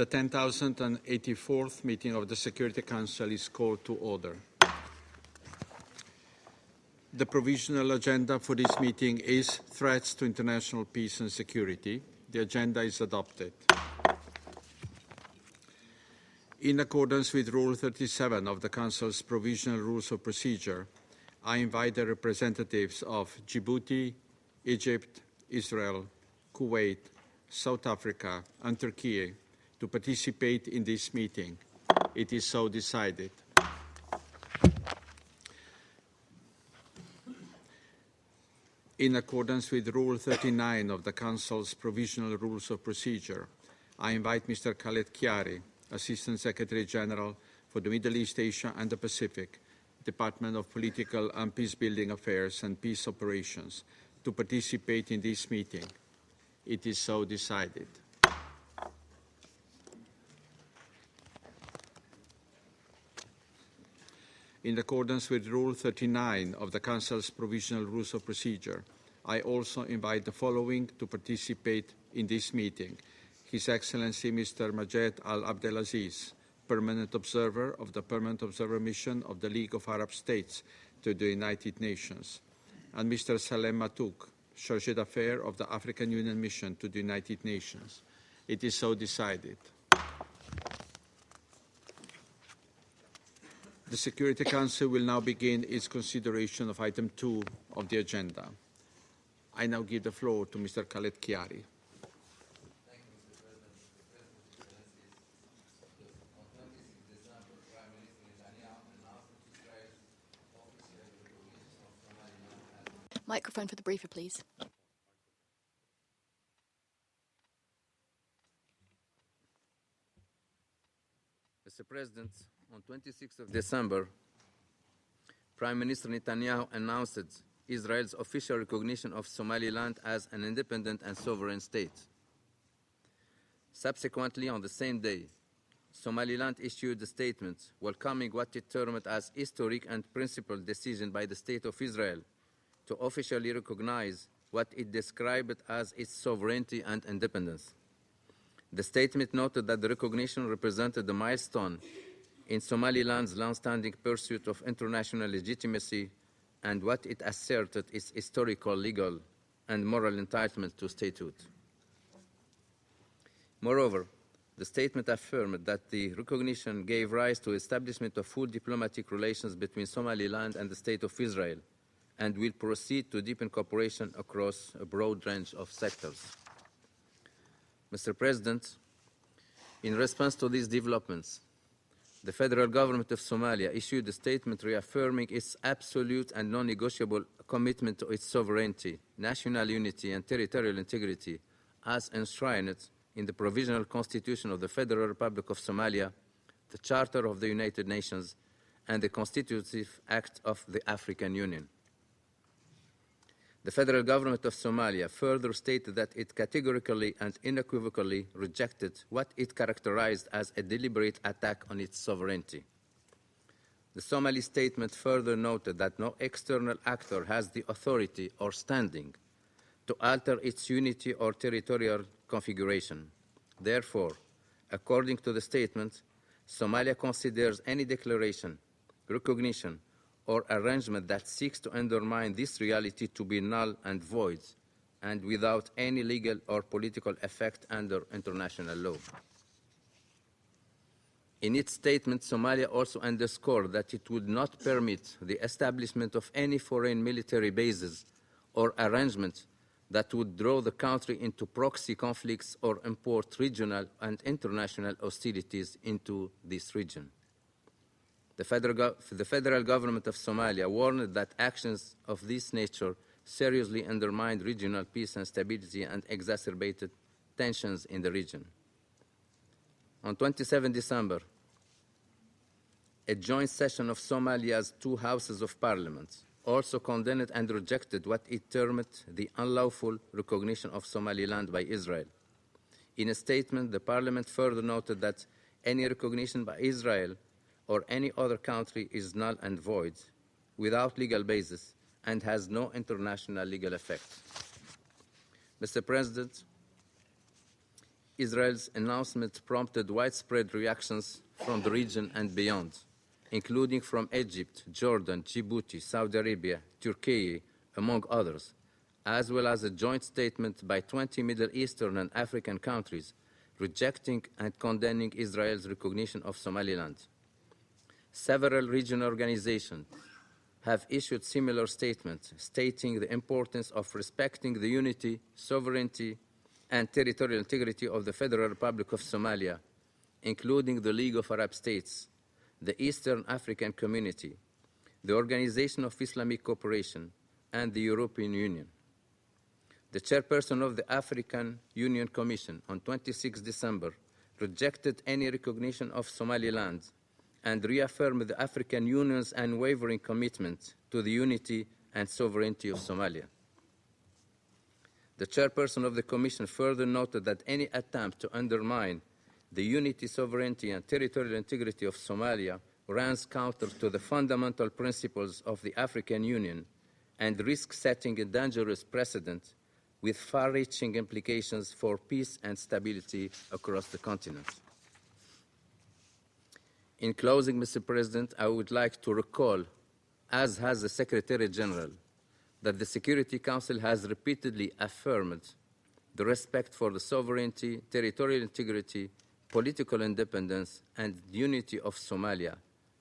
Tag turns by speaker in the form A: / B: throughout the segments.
A: The 10,084th meeting of the Security Council is called to order. The provisional agenda for this meeting is threats to international peace and security. The agenda is adopted. In accordance with Rule 37 of the Council's Provisional Rules of Procedure, I invite the representatives of Djibouti, Egypt, Israel, Kuwait, South Africa, and Turkey to participate in this meeting. It is so decided. In accordance with Rule 39 of the Council's Provisional Rules of Procedure, I invite Mr. Khaled Kiari, Assistant Secretary General for the Middle East, Asia, and the Pacific, Department of Political and Peacebuilding Affairs and Peace Operations, to participate in this meeting. It is so decided. In accordance with Rule 39 of the Council's Provisional Rules of Procedure, I also invite the following to participate in this meeting: His Excellency Mr. Majed Al-Abdelaziz, Permanent Observer of the Permanent Observer Mission of the League of Arab States to the United Nations, and Mr. Salem Matouk, Chargé d'Affaires of the African Union Mission to the United Nations. It is so decided. The Security Council will now begin its consideration of item 2 of the agenda. I now give the floor to Mr. Khaled Kiari.
B: Microphone for the briefer, please.
C: Mr. President, on 26th of December, Prime Minister Netanyahu announced Israel's official recognition of Somaliland as an independent and sovereign state. Subsequently, on the same day, Somaliland issued a statement welcoming what it termed as historic and principled decision by the State of Israel to officially recognize what it described as its sovereignty and independence. The statement noted that the recognition represented a milestone in Somaliland's long-standing pursuit of international legitimacy and what it asserted is historical, legal, and moral entitlement to statehood. Moreover, the statement affirmed that the recognition gave rise to establishment of full diplomatic relations between Somaliland and the State of Israel and will proceed to deepen cooperation across a broad range of sectors. Mr. President, in response to these developments, the federal government of Somalia issued a statement reaffirming its absolute and non-negotiable commitment to its sovereignty, national unity, and territorial integrity as enshrined in the Provisional Constitution of the Federal Republic of Somalia, the Charter of the United Nations, and the Constitutive Act of the African Union. The federal government of Somalia further stated that it categorically and unequivocally rejected what it characterized as a deliberate attack on its sovereignty. The Somali statement further noted that no external actor has the authority or standing to alter its unity or territorial configuration. Therefore, according to the statement, Somalia considers any declaration, recognition, or arrangement that seeks to undermine this reality to be null and void and without any legal or political effect under international law. In its statement, Somalia also underscored that it would not permit the establishment of any foreign military bases or arrangements that would draw the country into proxy conflicts or import regional and international hostilities into this region. The federal government of Somalia warned that actions of this nature seriously undermined regional peace and stability and exacerbated tensions in the region. On 27 December, a joint session of Somalia's two houses of parliament also condemned and rejected what it termed the unlawful recognition of Somaliland by Israel. In a statement, the parliament further noted that any recognition by Israel or any other country is null and void, without legal basis, and has no international legal effect. Mr. President, Israel's announcement prompted widespread reactions from the region and beyond, including from Egypt, Jordan, Djibouti, Saudi Arabia, Turkey, among others, as well as a joint statement by 20 Middle Eastern and African countries rejecting and condemning Israel's recognition of Somaliland. Several regional organizations have issued similar statements stating the importance of respecting the unity, sovereignty, and territorial integrity of the Federal Republic of Somalia, including the League of Arab States, the Eastern African Community, the Organization of Islamic Cooperation, and the European Union. The chairperson of the African Union Commission on 26 December rejected any recognition of Somaliland and reaffirmed the African Union's unwavering commitment to the unity and sovereignty of Somalia. The chairperson of the Commission further noted that any attempt to undermine the unity, sovereignty, and territorial integrity of Somalia runs counter to the fundamental principles of the African Union and risks setting a dangerous precedent with far-reaching implications for peace and stability across the continent. In closing, Mr. President, I would like to recall, as has the Secretary General, that the Security Council has repeatedly affirmed the respect for the sovereignty, territorial integrity, political independence, and unity of Somalia,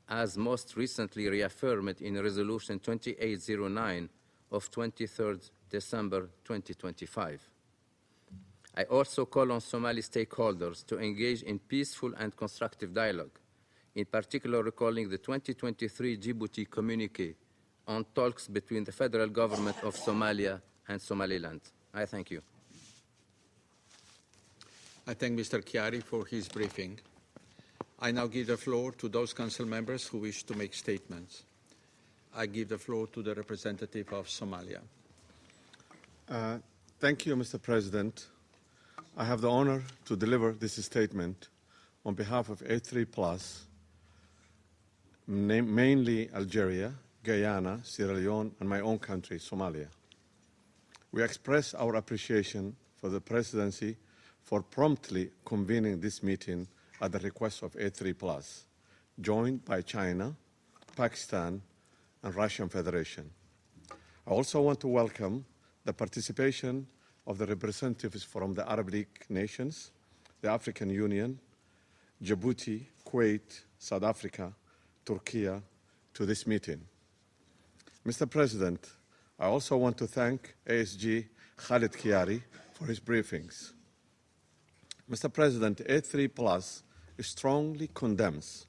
C: as most recently reaffirmed in Resolution 2809 of 23rd December 2025. I also call on Somali stakeholders to engage in peaceful and constructive dialogue, in particular recalling the 2023 Djibouti communique on talks between the federal government of Somalia and Somaliland. I thank you.
A: I thank Mr. Chiari for his briefing. I now give the floor to those council members who wish to make statements. I give the floor to the representative of Somalia.
D: Thank you, Mr. President. I have the honor to deliver this statement on behalf of A3+, mainly Algeria, Guyana, Sierra Leone, and my own country, Somalia. We express our appreciation for the Presidency for promptly convening this meeting at the request of A3+, joined by China, Pakistan, and Russian Federation. I also want to welcome the participation of the representatives from the Arab League nations, the African Union, Djibouti, Kuwait, South Africa, Turkey, to this meeting. Mr. President, I also want to thank ASG Khalid Chiari for his briefings. Mr. President, A3+ strongly condemns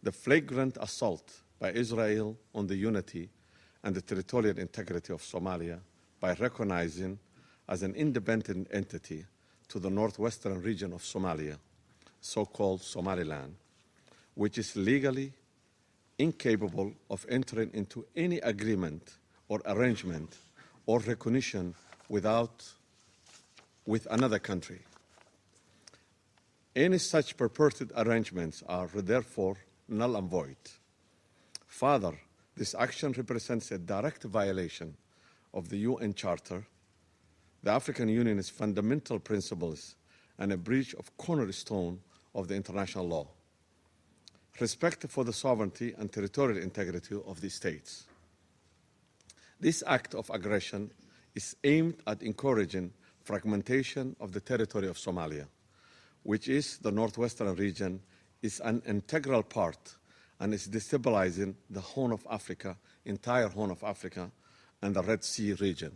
D: the flagrant assault by Israel on the unity and the territorial integrity of Somalia by recognizing as an independent entity to the northwestern region of Somalia, so-called Somaliland, which is legally incapable of entering into any agreement or arrangement or recognition with another country. Any such purported arrangements are therefore null and void. Further, this action represents a direct violation of the UN Charter, the African Union's fundamental principles, and a breach of cornerstone of the international law. Respect for the sovereignty and territorial integrity of the states. This act of aggression is aimed at encouraging fragmentation of the territory of Somalia, which is the northwestern region, is an integral part and is destabilizing the Horn of Africa, entire Horn of Africa, and the Red Sea region.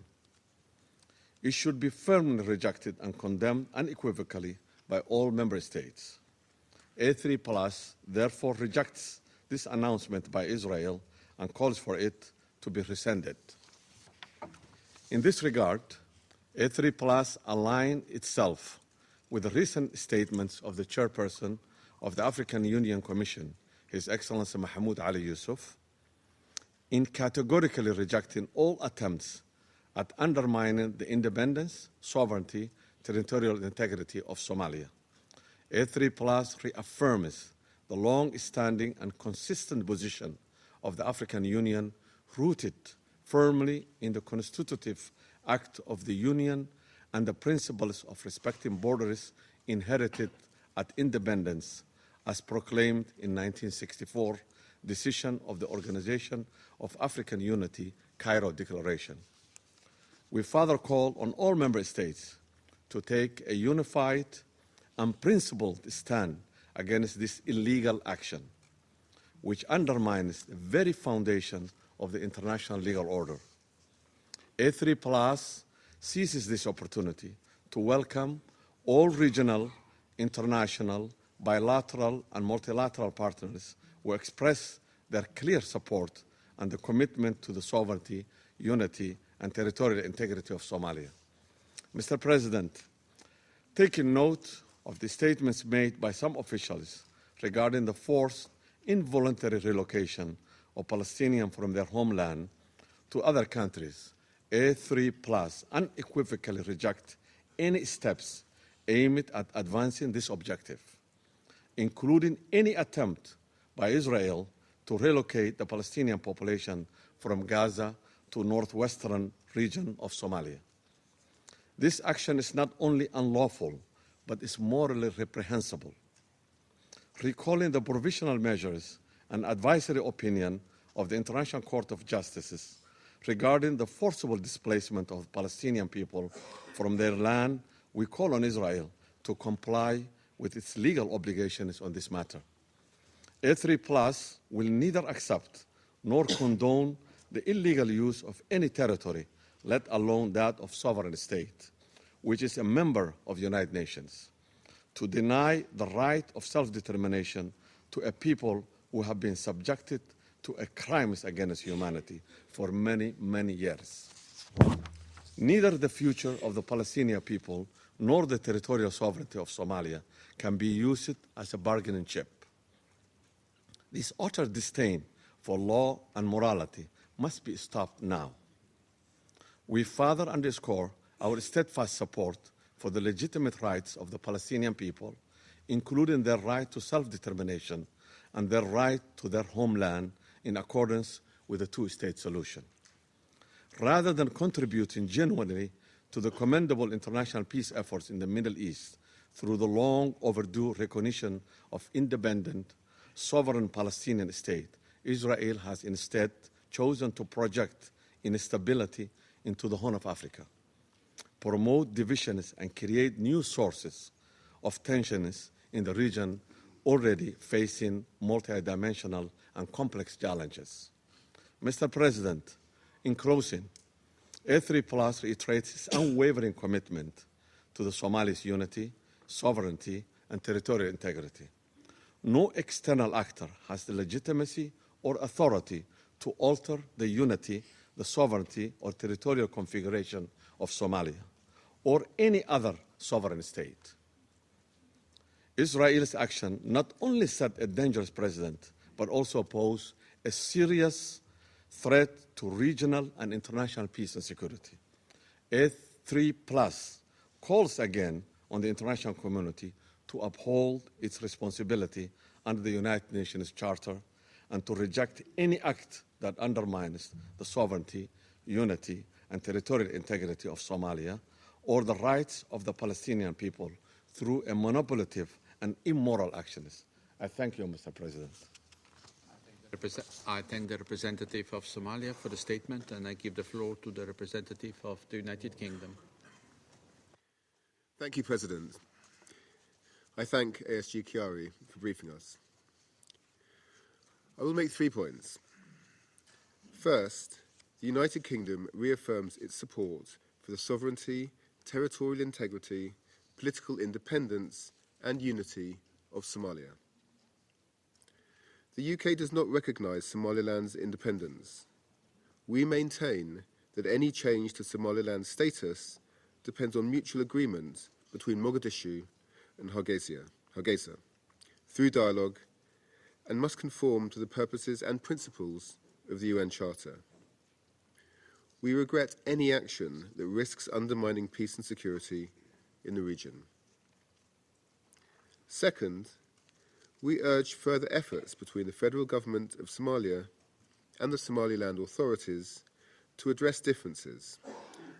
D: It should be firmly rejected and condemned unequivocally by all member states. A3+ therefore rejects this announcement by Israel and calls for it to be rescinded. In this regard, A3+ aligns itself with the recent statements of the chairperson of the African Union Commission, His Excellency Mahmoud Ali Yusuf, in categorically rejecting all attempts at undermining the independence, sovereignty, territorial integrity of Somalia. A3+ reaffirms the long-standing and consistent position of the African Union, rooted firmly in the constitutive act of the Union and the principles of respecting borders, inherited at independence as proclaimed in 1964 decision of the Organization of African Unity, Cairo Declaration. We further call on all member states to take a unified and principled stand against this illegal action, which undermines the very foundation of the international legal order. A3+ seizes this opportunity to welcome all regional, international, bilateral, and multilateral partners who express their clear support and the commitment to the sovereignty, unity, and territorial integrity of Somalia. Mr. President, taking note of the statements made by some officials regarding the forced involuntary relocation of Palestinians from their homeland to other countries, A3+ unequivocally reject any steps aimed at advancing this objective, including any attempt by Israel to relocate the Palestinian population from Gaza to northwestern region of Somalia. This action is not only unlawful, but is morally reprehensible. Recalling the provisional measures and advisory opinion of the International Court of Justice regarding the forcible displacement of Palestinian people from their land, we call on Israel to comply with its legal obligations on this matter. A3+ will neither accept nor condone the illegal use of any territory, let alone that of sovereign state, which is a member of the United Nations, to deny the right of self-determination to a people who have been subjected to crimes against humanity for many, many years. Neither the future of the Palestinian people nor the territorial sovereignty of Somalia can be used as a bargaining chip. This utter disdain for law and morality must be stopped now. We further underscore our steadfast support for the legitimate rights of the Palestinian people, including their right to self-determination and their right to their homeland in accordance with the two-state solution. Rather than contributing genuinely to the commendable international peace efforts in the Middle East through the long overdue recognition of independent, sovereign Palestinian state, Israel has instead chosen to project instability into the Horn of Africa, promote divisions, and create new sources of tensions in the region already facing multidimensional and complex challenges. Mr. President, in closing, A3+ reiterates its unwavering commitment to the Somalis' unity, sovereignty, and territorial integrity. No external actor has the legitimacy or authority to alter the unity, the sovereignty, or territorial configuration of Somalia or any other sovereign state. Israel's action not only set a dangerous precedent, but also pose a serious threat to regional and international peace and security. A3+ calls again on the international community to uphold its responsibility under the United Nations Charter and to reject any act that undermines the sovereignty, unity, and territorial integrity of Somalia or the rights of the Palestinian people through a manipulative and immoral actions. I thank you, Mr. President.
A: I thank the representative of Somalia for the statement, and I give the floor to the representative of the United Kingdom.
E: Thank you, President. I thank ASG Chiari for briefing us. I will make 3 points. First, the United Kingdom reaffirms its support for the sovereignty, territorial integrity, political independence, and unity of Somalia. The UK does not recognise Somaliland's independence. We maintain that any change to Somaliland's status depends on mutual agreement between Mogadishu and Hargeisa through dialogue and must conform to the purposes and principles of the UN Charter. We regret any action that risks undermining peace and security in the region. Second, we urge further efforts between the federal government of Somalia and the Somaliland authorities to address differences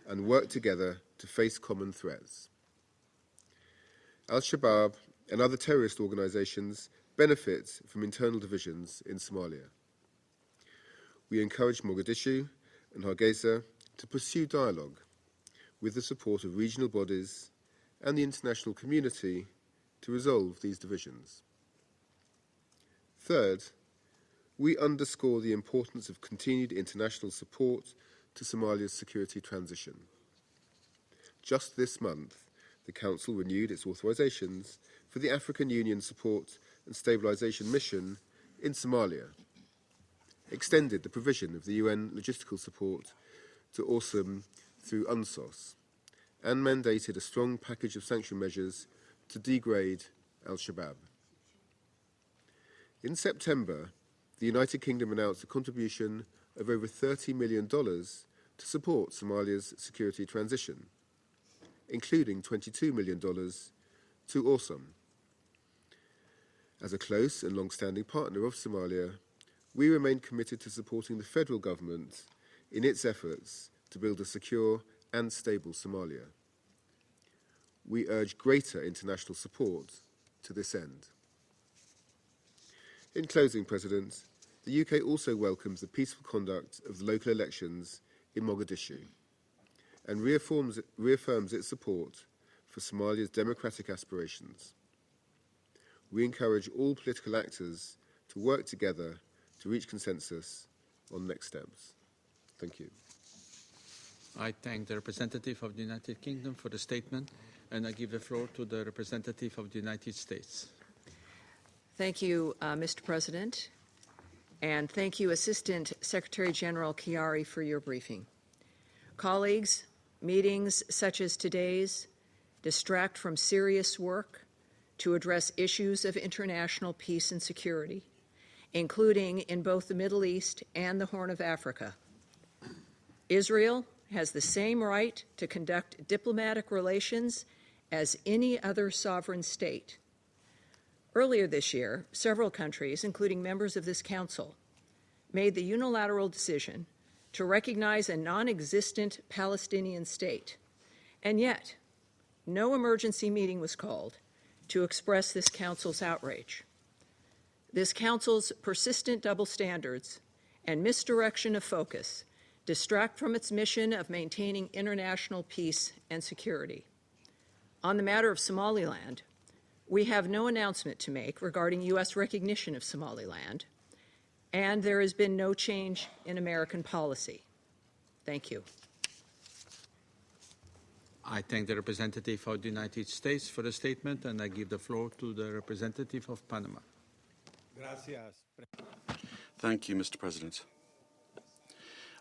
E: and work together to face common threats. Al-Shabaab and other terrorist organisations benefit from internal divisions in Somalia. We encourage Mogadishu and Hargeisa to pursue dialogue with the support of regional bodies and the international community to resolve these divisions. Third, we underscore the importance of continued international support to Somalia's security transition. Just this month, the Council renewed its authorisations for the African Union Support and Stabilisation Mission in Somalia, extended the provision of the UN logistical support to AWSOM through UNSOS, and mandated a strong package of sanction measures to degrade Al-Shabaab. In September, the United Kingdom announced a contribution of over $30 million to support Somalia's security transition, including $22 million to AWSOM. As a close and long-standing partner of Somalia, we remain committed to supporting the federal government in its efforts to build a secure and stable Somalia. We urge greater international support to this end. In closing, President, the UK also welcomes the peaceful conduct of the local elections in Mogadishu and reaffirms its support for Somalia's democratic aspirations. We encourage all political actors to work together to reach consensus on next steps. Thank you.
A: I thank the representative of the United Kingdom for the statement, and I give the floor to the representative of the United States.
F: Thank you, Mr. President, and thank you, Assistant Secretary General Chiari, for your briefing. Colleagues, meetings such as today's distract from serious work to address issues of international peace and security, including in both the Middle East and the Horn of Africa. Israel has the same right to conduct diplomatic relations as any other sovereign state. Earlier this year, several countries, including members of this Council, made the unilateral decision to recognize a non-existent Palestinian state, and yet no emergency meeting was called to express this Council's outrage. This Council's persistent double standards and misdirection of focus distract from its mission of maintaining international peace and security. On the matter of Somaliland, we have no announcement to make regarding U.S. recognition of Somaliland, and there has been no change in American policy. Thank you.
A: I thank the representative of the United States for the statement, and I give the floor to the representative of Panama.
G: Thank you, Mr. President.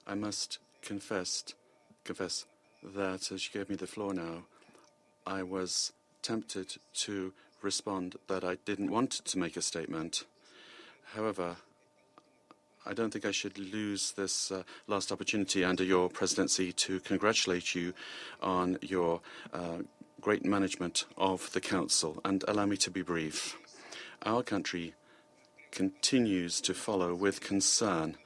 G: I must confess that as you gave me the floor now, I was tempted to respond that I didn't want to make a statement. However, I don't think I should lose this last opportunity under your presidency to congratulate you on your great management of the Council, and allow me to be brief. Our country continues to follow with concern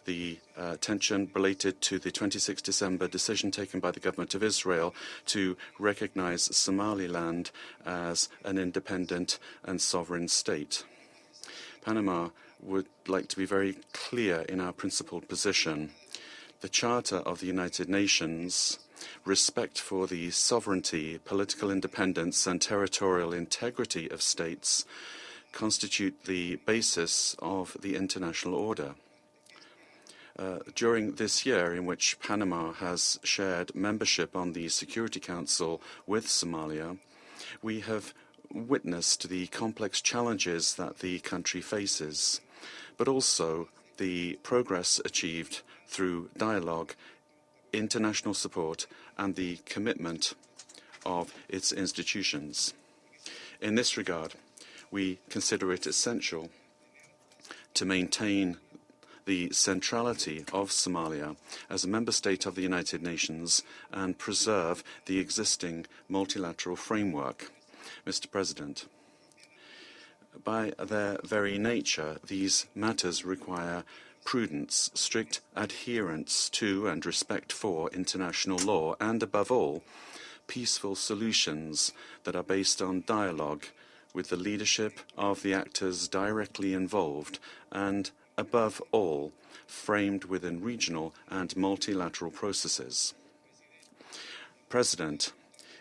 G: the tension related to the 26 December decision taken by the government of Israel to recognize Somaliland as an independent and sovereign state. Panama would like to be very clear in our principled position. The Charter of the United Nations, respect for the sovereignty, political independence, and territorial integrity of states constitute the basis of the international order. During this year, in which Panama has shared membership on the Security Council with Somalia, we have witnessed the complex challenges that the country faces, but also the progress achieved through dialogue, international support, and the commitment of its institutions. In this regard, we consider it essential to maintain the centrality of Somalia as a member state of the United Nations and preserve the existing multilateral framework. Mr. President, by their very nature, these matters require prudence, strict adherence to and respect for international law, and above all, peaceful solutions that are based on dialogue with the leadership of the actors directly involved and, above all, framed within regional and multilateral processes. President,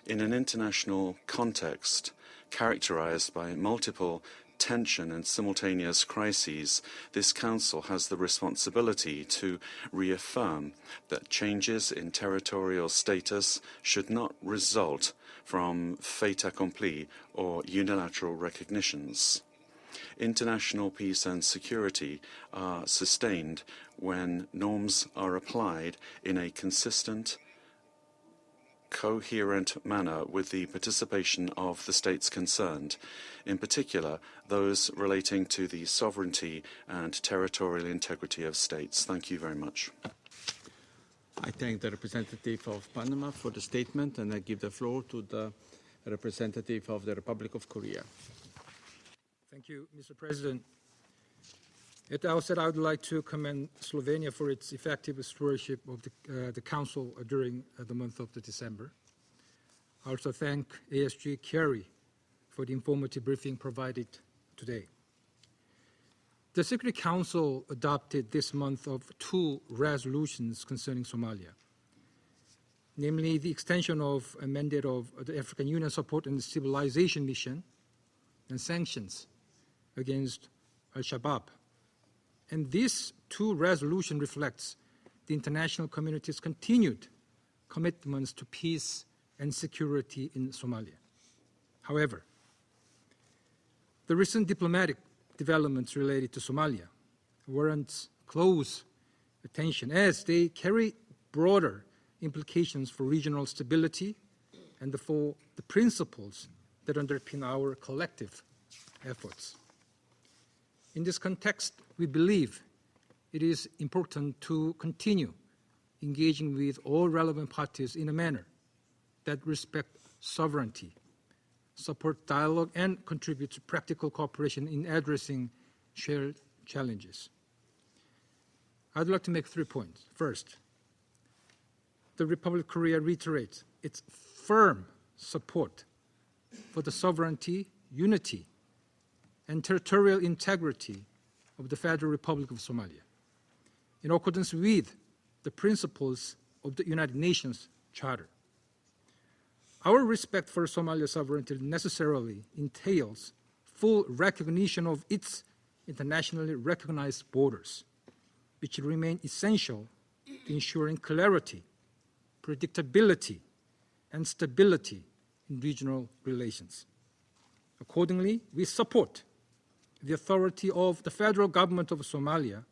G: in an international context characterized by multiple tension and simultaneous crises, this Council has the responsibility to reaffirm that changes in territorial status should not result from fait accompli or unilateral recognitions. International peace and security are sustained when norms are applied in a consistent, coherent manner with the participation of the states concerned, in particular those relating to the sovereignty and territorial integrity of states. Thank you very much.
A: I thank the representative of Panama for the statement, and I give the floor to the representative of the Republic of Korea.
H: Thank you, Mr. President. At the outset, I would like to commend Slovenia for its effective stewardship of the Council during the month of December. I also thank ASG Kerry for the informative briefing provided today. The Security Council adopted this month of 2 resolutions concerning Somalia, namely the extension of a mandate of the African Union Support and Stabilization Mission and sanctions against Al-Shabaab. And these 2 resolutions reflects the international community's continued commitments to peace and security in Somalia. However, the recent diplomatic developments related to Somalia warrant close attention as they carry broader implications for regional stability and for the principles that underpin our collective efforts. In this context, we believe it is important to continue engaging with all relevant parties in a manner that respect sovereignty, support dialogue, and contribute to practical cooperation in addressing shared challenges. I'd like to make 3 points. First, the Republic of Korea reiterates its firm support for the sovereignty, unity, and territorial integrity of the Federal Republic of Somalia, in accordance with the principles of the United Nations Charter. Our respect for Somalia's sovereignty necessarily entails full recognition of its internationally recognized borders, which remain essential to ensuring clarity, predictability, and stability in regional relations. Accordingly, we support the authority of the federal government of Somalia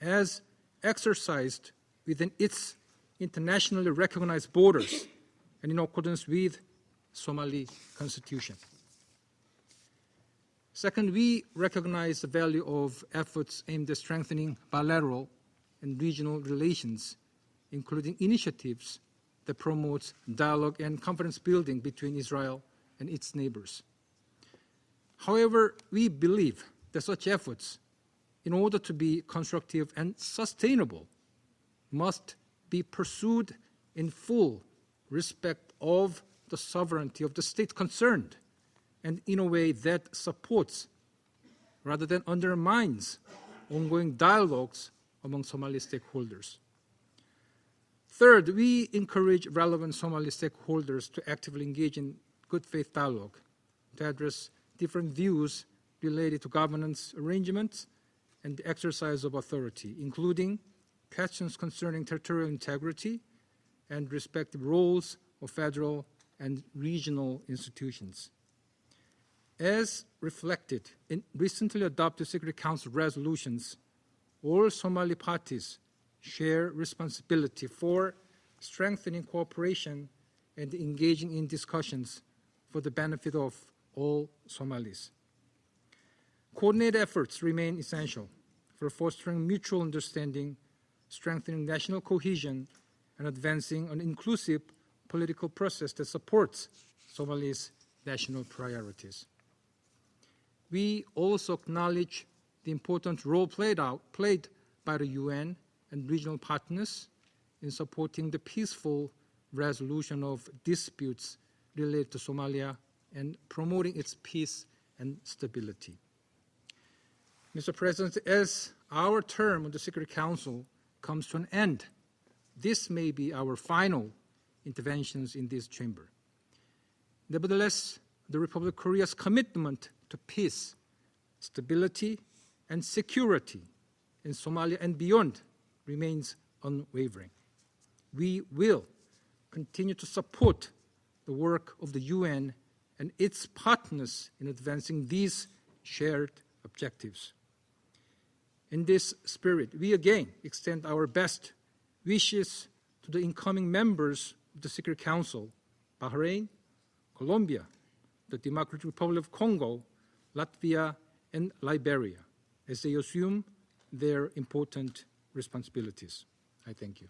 H: as exercised within its internationally recognized borders and in accordance with Somali constitution. Second, we recognize the value of efforts aimed at strengthening bilateral and regional relations, including initiatives that promote dialogue and confidence building between Israel and its neighbors. However, we believe that such efforts, in order to be constructive and sustainable, must be pursued in full respect of the sovereignty of the state concerned and in a way that supports rather than undermines ongoing dialogues among Somali stakeholders. Third, we encourage relevant Somali stakeholders to actively engage in good faith dialogue to address different views related to governance arrangements and the exercise of authority, including questions concerning territorial integrity and respective roles of federal and regional institutions. As reflected in recently adopted Security Council resolutions, all Somali parties share responsibility for strengthening cooperation and engaging in discussions for the benefit of all Somalis. Coordinated efforts remain essential for fostering mutual understanding, strengthening national cohesion, and advancing an inclusive political process that supports Somali's national priorities. We also acknowledge the important role played by the UN and regional partners in supporting the peaceful resolution of disputes related to Somalia and promoting its peace and stability. Mr. President, as our term on the Security Council comes to an end, this may be our final interventions in this chamber. Nevertheless, the Republic of Korea's commitment to peace, stability, and security in Somalia and beyond remains unwavering. We will continue to support the work of the UN and its partners in advancing these shared objectives. In this spirit, we again extend our best wishes to the incoming members of the Security Council, Bahrain, Colombia, the Democratic Republic of Congo, Latvia, and Liberia, as they assume their important responsibilities. I thank you.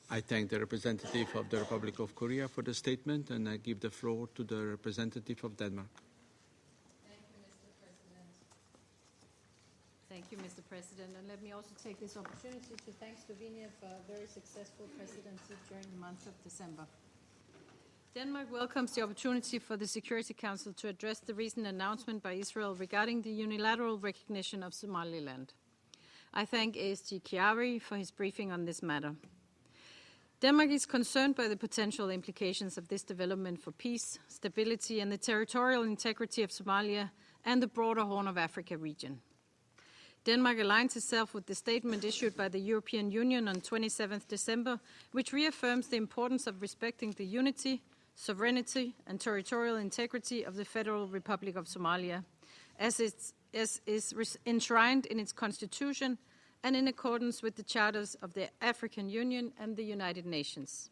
A: I thank the representative of the Republic of Korea for the statement, and I give the floor to the representative of Denmark.
I: Thank you, Mr. President. And let me also take this opportunity to thank Slovenia for a very successful presidency during the month of December. Denmark welcomes the opportunity for the Security Council to address the recent announcement by Israel regarding the unilateral recognition of Somaliland. I thank ASG Chiari for his briefing on this matter. Denmark is concerned by the potential implications of this development for peace, stability, and the territorial integrity of Somalia and the broader Horn of Africa region. Denmark aligns itself with the statement issued by the European Union on 27 December, which reaffirms the importance of respecting the unity, sovereignty, and territorial integrity of the Federal Republic of Somalia, as is enshrined in its constitution and in accordance with the charters of the African Union and the United Nations.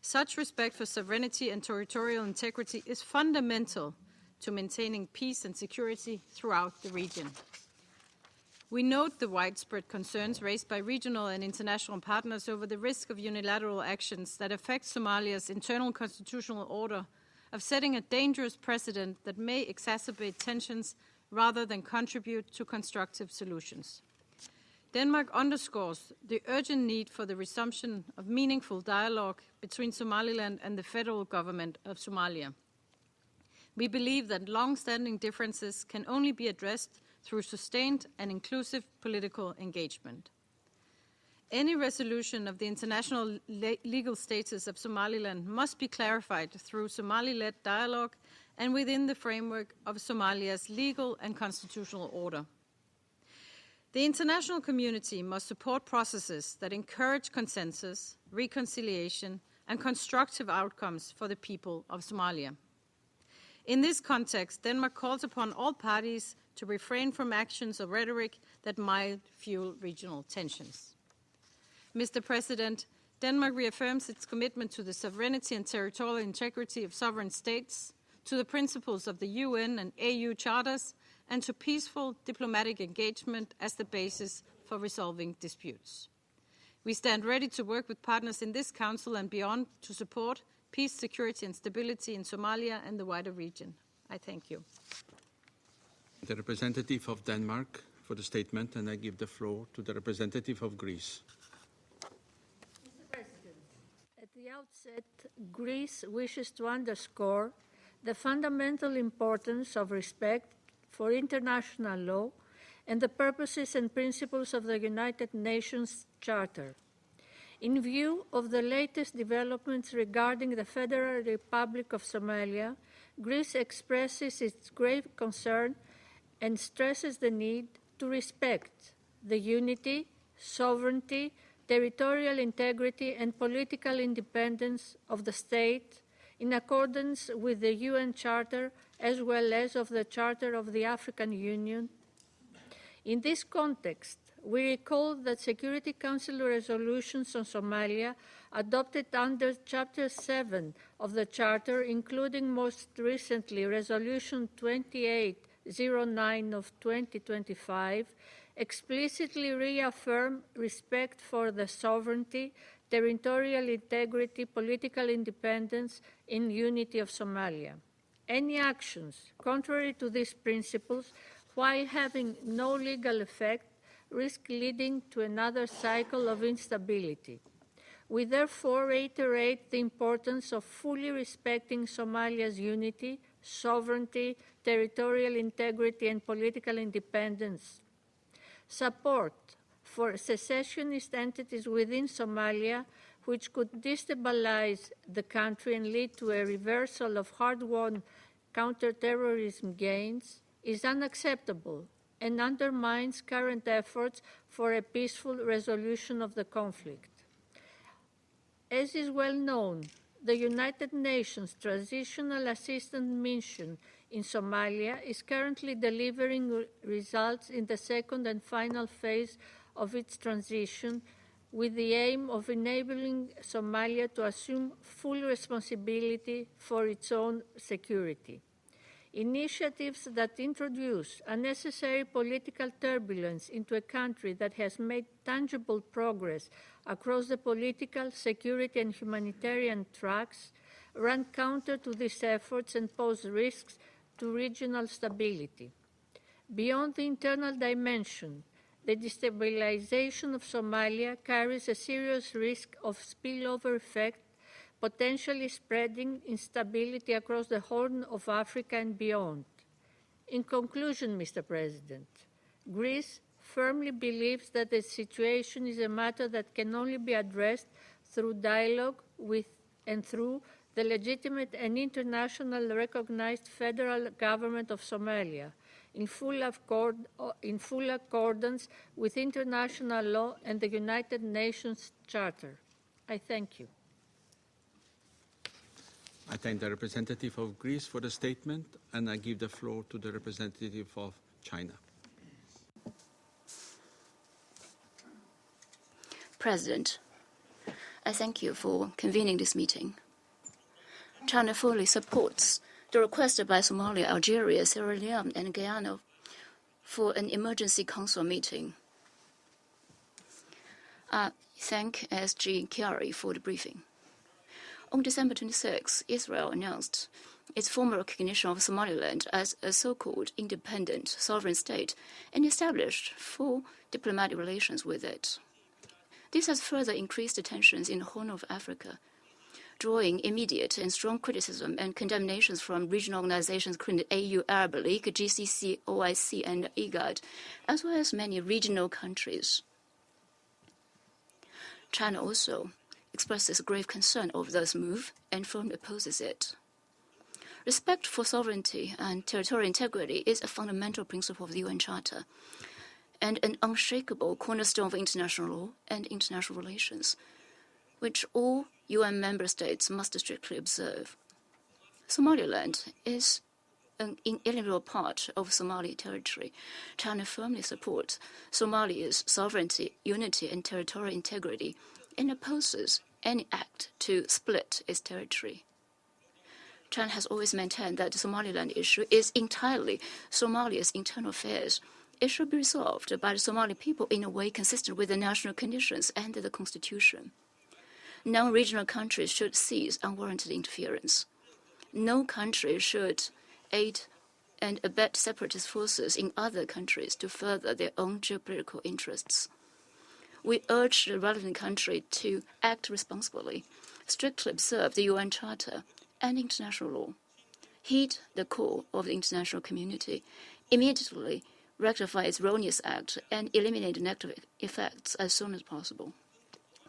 I: Such respect for sovereignty and territorial integrity is fundamental to maintaining peace and security throughout the region. We note the widespread concerns raised by regional and international partners over the risk of unilateral actions that affect Somalia's internal constitutional order of setting a dangerous precedent that may exacerbate tensions rather than contribute to constructive solutions. Denmark underscores the urgent need for the resumption of meaningful dialogue between Somaliland and the federal government of Somalia. We believe that long-standing differences can only be addressed through sustained and inclusive political engagement. Any resolution of the international legal status of Somaliland must be clarified through Somali-led dialogue and within the framework of Somalia's legal and constitutional order. The international community must support processes that encourage consensus, reconciliation, and constructive outcomes for the people of Somalia. In this context, Denmark calls upon all parties to refrain from actions or rhetoric that might fuel regional tensions. Mr. President, Denmark reaffirms its commitment to the sovereignty and territorial integrity of sovereign states, to the principles of the UN and AU charters, and to peaceful diplomatic engagement as the basis for resolving disputes. We stand ready to work with partners in this Council and beyond to support peace, security, and stability in Somalia and the wider region. I thank you.
A: The representative of Denmark for the statement, and I give the floor to the representative of Greece.
J: Mr. President, at the outset, Greece wishes to underscore the fundamental importance of respect for international law and the purposes and principles of the United Nations Charter. In view of the latest developments regarding the Federal Republic of Somalia, Greece expresses its grave concern and stresses the need to respect the unity, sovereignty, territorial integrity, and political independence of the state in accordance with the UN Charter as well as of the Charter of the African Union. In this context, we recall that Security Council resolutions on Somalia adopted under Chapter 7 of the Charter, including most recently Resolution 2809 of 2025, explicitly reaffirm respect for the sovereignty, territorial integrity, political independence, and unity of Somalia. Any actions contrary to these principles, while having no legal effect, risk leading to another cycle of instability. We therefore reiterate the importance of fully respecting Somalia's unity, sovereignty, territorial integrity, and political independence. Support for secessionist entities within Somalia, which could destabilize the country and lead to a reversal of hard-won counterterrorism gains, is unacceptable and undermines current efforts for a peaceful resolution of the conflict. As is well known, the United Nations Transitional Assistance Mission in Somalia is currently delivering results in the second and final phase of its transition, with the aim of enabling Somalia to assume full responsibility for its own security. Initiatives that introduce unnecessary political turbulence into a country that has made tangible progress across the political, security, and humanitarian tracks run counter to these efforts and pose risks to regional stability. Beyond the internal dimension, the destabilization of Somalia carries a serious risk of spillover effect, potentially spreading instability across the Horn of Africa and beyond. In conclusion, Mr. President, Greece firmly believes that the situation is a matter that can only be addressed through dialogue with and through the legitimate and internationally recognized federal government of Somalia, in full accordance with international law and the United Nations Charter. I thank you.
A: I thank the representative of Greece for the statement, and I give the floor to the representative of China.
B: President, I thank you for convening this meeting. China fully supports the request by Somalia, Algeria, Sierra Leone, and Guyana for an emergency council meeting. I thank SG Chiari for the briefing. On December 26, Israel announced its formal recognition of Somaliland as a so-called independent sovereign state and established full diplomatic relations with it. This has further increased tensions in the Horn of Africa, drawing immediate and strong criticism and condemnations from regional organizations including the AU, Arab League, GCC, OIC, and IGAD, as well as many regional countries. China also expresses grave concern over this move and firmly opposes it. Respect for sovereignty and territorial integrity is a fundamental principle of the UN Charter and an unshakable cornerstone of international law and international relations, which all UN member states must strictly observe. Somaliland is an inalienable part of Somali territory. China firmly supports Somalia's sovereignty, unity, and territorial integrity and opposes any act to split its territory. China has always maintained that the Somaliland issue is entirely Somalia's internal affairs. It should be resolved by the Somali people in a way consistent with the national conditions and the Constitution. Non-regional countries should cease unwarranted interference. No country should aid and abet separatist forces in other countries to further their own geopolitical interests. We urge the relevant country to act responsibly, strictly observe the UN Charter and international law, heed the call of the international community, immediately rectify its erroneous act, and eliminate the negative effects as soon as possible.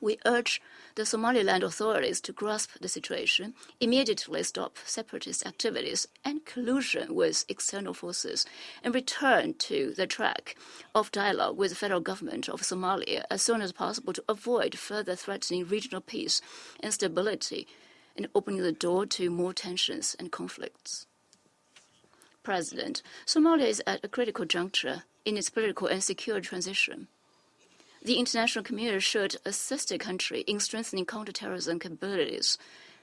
B: We urge the Somaliland authorities to grasp the situation, immediately stop separatist activities and collusion with external forces, and return to the track of dialogue with the federal government of Somalia as soon as possible to avoid further threatening regional peace and stability and opening the door to more tensions and conflicts. President, Somalia is at a critical juncture in its political and security transition. The international community should assist the country in strengthening counterterrorism capabilities,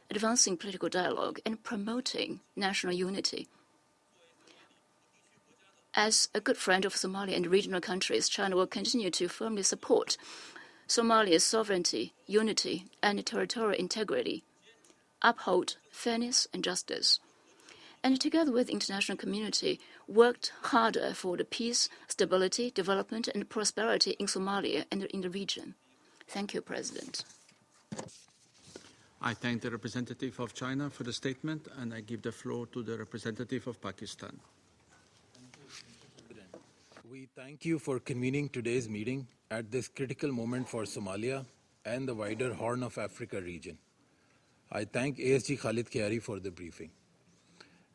B: advancing political dialogue, and promoting national unity. As a good friend of Somalia and regional countries, China will continue to firmly support Somalia's sovereignty, unity, and territorial integrity, uphold fairness and justice, and together with the international community, worked harder for the peace, stability, development, and prosperity in Somalia and in the region. Thank you, President.
A: I thank the representative of China for the statement, and I give the floor to the representative of Pakistan.
K: We thank you for convening today's meeting at this critical moment for Somalia and the wider Horn of Africa region. I thank ASG Khalid Khiari for the briefing.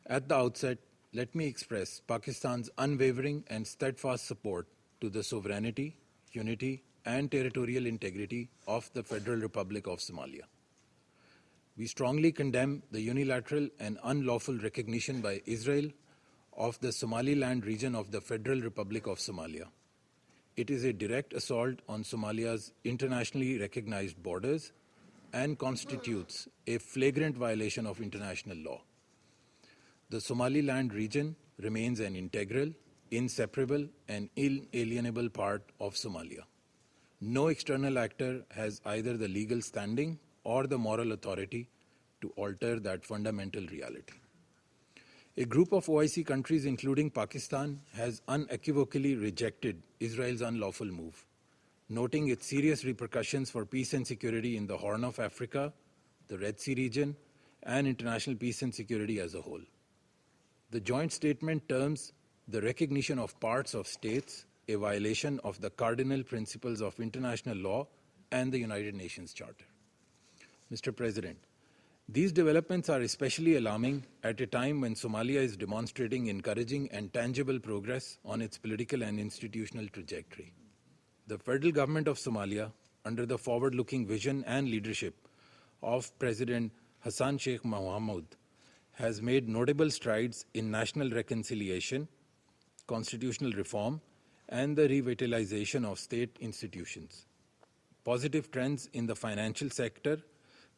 K: At the outset, let me express Pakistan's unwavering and steadfast support to the sovereignty, unity, and territorial integrity of the Federal Republic of Somalia. We strongly condemn the unilateral and unlawful recognition by Israel of the Somaliland region of the Federal Republic of Somalia. It is a direct assault on Somalia's internationally recognized borders and constitutes a flagrant violation of international law. The Somaliland region remains an integral, inseparable, and inalienable part of Somalia. No external actor has either the legal standing or the moral authority to alter that fundamental reality. A group of OIC countries, including Pakistan, has unequivocally rejected Israel's unlawful move, noting its serious repercussions for peace and security in the Horn of Africa, the Red Sea region, and international peace and security as a whole. The joint statement terms the recognition of parts of states a violation of the cardinal principles of international law and the United Nations Charter. Mr. President, these developments are especially alarming at a time when Somalia is demonstrating encouraging and tangible progress on its political and institutional trajectory. The federal government of Somalia, under the forward-looking vision and leadership of President Hassan Sheikh Mohamud, has made notable strides in national reconciliation, constitutional reform, and the revitalization of state institutions. Positive trends in the financial sector,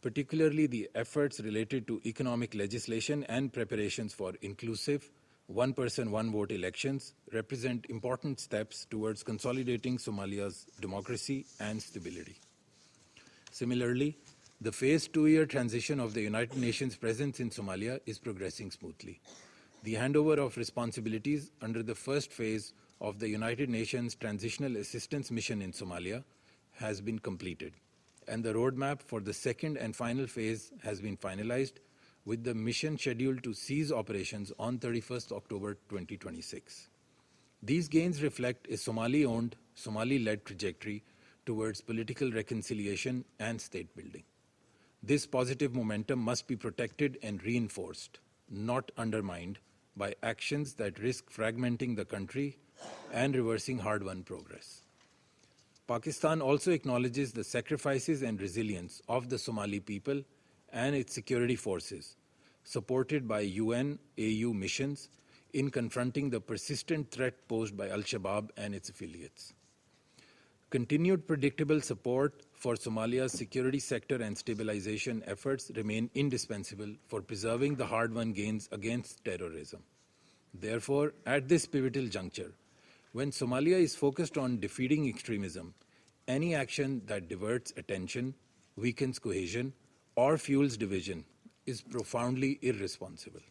K: particularly the efforts related to economic legislation and preparations for inclusive one-person, one-vote elections, represent important steps towards consolidating Somalia's democracy and stability. Similarly, the phased two-year transition of the United Nations presence in Somalia is progressing smoothly. The handover of responsibilities under the first phase of the United Nations Transitional Assistance Mission in Somalia has been completed, and the roadmap for the second and final phase has been finalized, with the mission scheduled to cease operations on 31st October 2026. These gains reflect a Somali-owned, Somali-led trajectory towards political reconciliation and state building. This positive momentum must be protected and reinforced, not undermined by actions that risk fragmenting the country and reversing hard-won progress. Pakistan also acknowledges the sacrifices and resilience of the Somali people and its security forces, supported by UN-AU missions in confronting the persistent threat posed by Al-Shabaab and its affiliates. Continued predictable support for Somalia's security sector and stabilization efforts remain indispensable for preserving the hard-won gains against terrorism. Therefore, at this pivotal juncture, when Somalia is focused on defeating extremism, any action that diverts attention, weakens cohesion, or fuels division is profoundly irresponsible.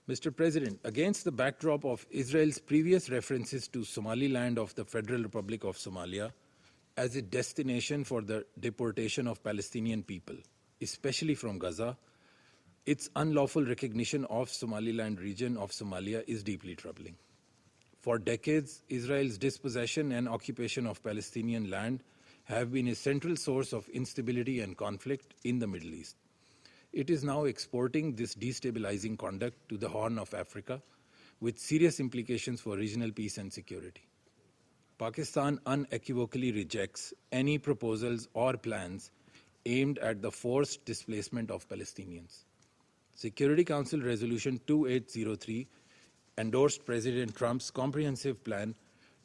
K: Mr. President, against the backdrop of Israel's previous references to Somaliland of the Federal Republic of Somalia as a destination for the deportation of Palestinian people, especially from Gaza, its unlawful recognition of Somaliland region of Somalia is deeply troubling. For decades, Israel's dispossession and occupation of Palestinian land have been a central source of instability and conflict in the Middle East. It is now exporting this destabilizing conduct to the Horn of Africa, with serious implications for regional peace and security. Pakistan unequivocally rejects any proposals or plans aimed at the forced displacement of Palestinians. Security Council Resolution 2803 endorsed President Trump's comprehensive plan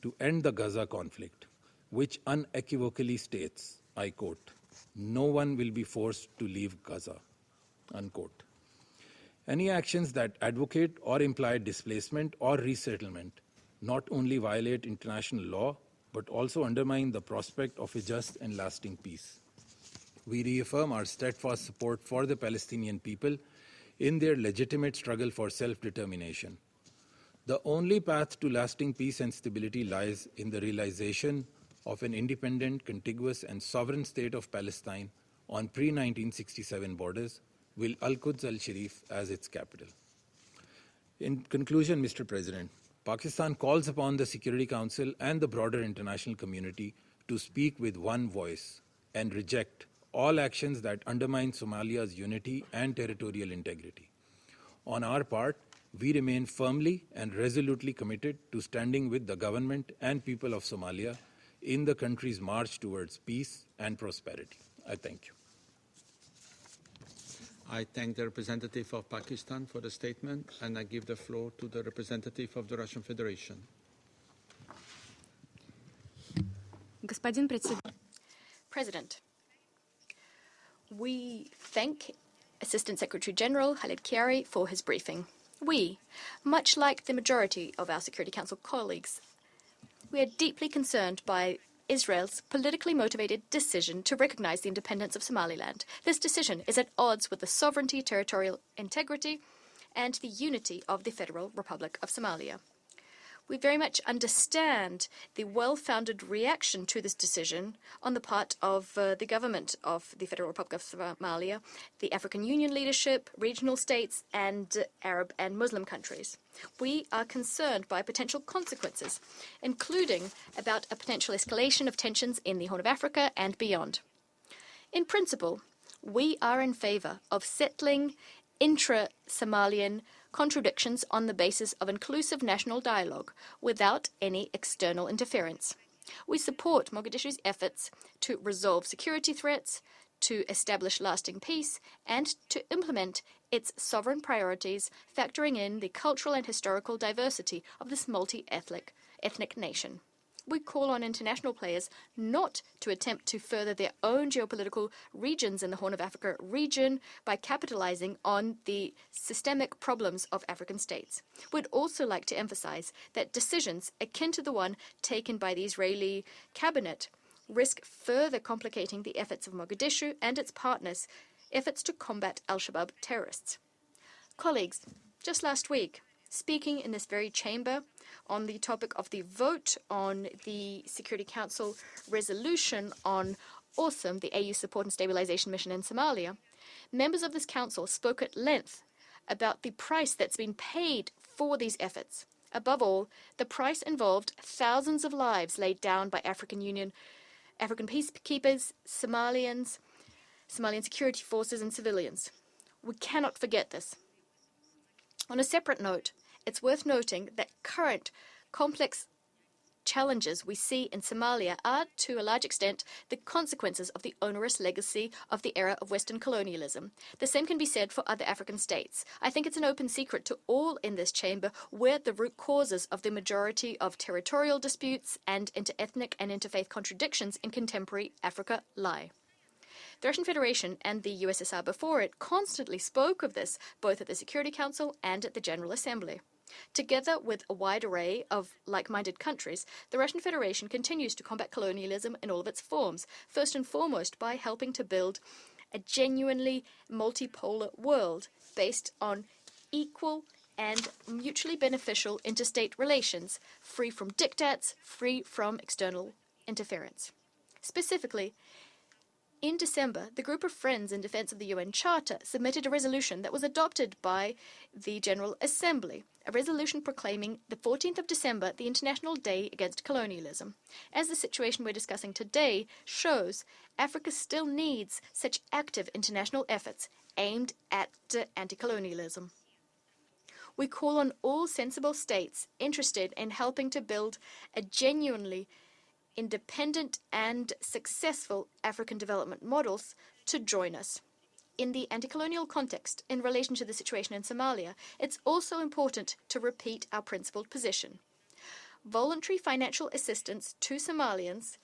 K: to end the Gaza conflict, which unequivocally states, I quote, "No one will be forced to leave Gaza," unquote. Any actions that advocate or imply displacement or resettlement not only violate international law, but also undermine the prospect of a just and lasting peace. We reaffirm our steadfast support for the Palestinian people in their legitimate struggle for self-determination. The only path to lasting peace and stability lies in the realization of an independent, contiguous, and sovereign state of Palestine on pre-1967 borders with Al-Quds al-Sharif as its capital. In conclusion, Mr. President, Pakistan calls upon the Security Council and the broader international community to speak with one voice and reject all actions that undermine Somalia's unity and territorial integrity. On our part, we remain firmly and resolutely committed to standing with the government and people of Somalia in the country's march towards peace and prosperity. I thank you.
A: I thank the representative of Pakistan for the statement, and I give the floor to the representative of the Russian Federation.
L: President, we thank Assistant Secretary General Khalid Kiari for his briefing. We, much like the majority of our Security Council colleagues, we are deeply concerned by Israel's politically motivated decision to recognize the independence of Somaliland. This decision is at odds with the sovereignty, territorial integrity, and the unity of the Federal Republic of Somalia. We very much understand the well-founded reaction to this decision on the part of the government of the Federal Republic of Somalia, the African Union leadership, regional states, and Arab and Muslim countries. We are concerned by potential consequences, including about a potential escalation of tensions in the Horn of Africa and beyond. In principle, we are in favor of settling intra-Somalian contradictions on the basis of inclusive national dialogue without any external interference. We support Mogadishu's efforts to resolve security threats, to establish lasting peace, and to implement its sovereign priorities, factoring in the cultural and historical diversity of this multi-ethnic nation. We call on international players not to attempt to further their own geopolitical regions in the Horn of Africa region by capitalizing on the systemic problems of African states. We'd also like to emphasize that decisions akin to the one taken by the Israeli cabinet risk further complicating the efforts of Mogadishu and its partners' efforts to combat al-Shabaab terrorists. Colleagues, just last week, speaking in this very chamber on the topic of the vote on the Security Council resolution on AWESOM, the AU Support and Stabilization Mission in Somalia, members of this council spoke at length about the price that's been paid for these efforts. Above all, the price involved thousands of lives laid down by African peacekeepers, Somalian security forces, and civilians. We cannot forget this. On a separate note, it's worth noting that current complex challenges we see in Somalia are, to a large extent, the consequences of the onerous legacy of the era of Western colonialism. The same can be said for other African states. I think it's an open secret to all in this chamber where the root causes of the majority of territorial disputes and inter-ethnic and interfaith contradictions in contemporary Africa lie. The Russian Federation and the USSR before it constantly spoke of this, both at the Security Council and at the General Assembly. Together with a wide array of like-minded countries, the Russian Federation continues to combat colonialism in all of its forms, first and foremost by helping to build a genuinely multipolar world based on equal and mutually beneficial interstate relations, free from diktats, free from external interference. Specifically, in December, the Group of Friends in Defense of the UN Charter submitted a resolution that was adopted by the General Assembly, a resolution proclaiming the 14th of December the International Day Against Colonialism. As the situation we're discussing today shows, Africa still needs such active international efforts aimed at anti-colonialism. We call on all sensible states interested in helping to build a genuinely independent and successful African development models to join us. In the anti-colonial context, in relation to the situation in Somalia, it's also important to repeat our principled position. Voluntary financial assistance to Somalians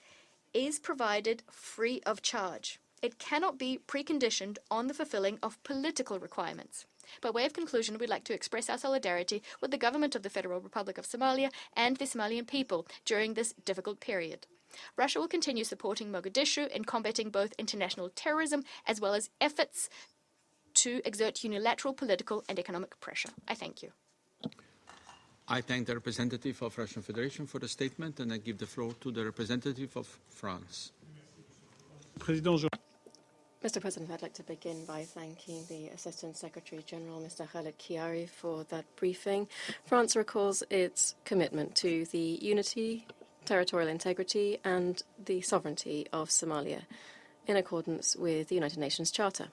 L: is provided free of charge. It cannot be preconditioned on the fulfilling of political requirements. By way of conclusion, we'd like to express our solidarity with the government of the Federal Republic of Somalia and the Somalian people during this difficult period. Russia will continue supporting Mogadishu in combating both international terrorism as well as efforts to exert unilateral political and economic pressure. I thank you.
A: I thank the representative of Russian Federation for the statement, and I give the floor to the representative of France.
M: Mr. President, I'd like to begin by thanking the Assistant Secretary General, Mr. Khalid Kiari, for that briefing. France recalls its commitment to the unity, territorial integrity, and the sovereignty of Somalia in accordance with the United Nations Charter.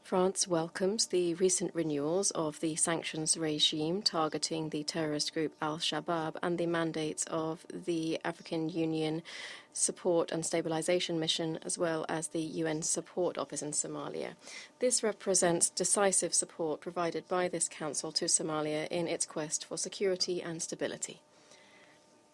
M: France welcomes the recent renewals of the sanctions regime targeting the terrorist group Al-Shabaab and the mandates of the African Union Support and Stabilization Mission, as well as the UN Support Office in Somalia. This represents decisive support provided by this Council to Somalia in its quest for security and stability.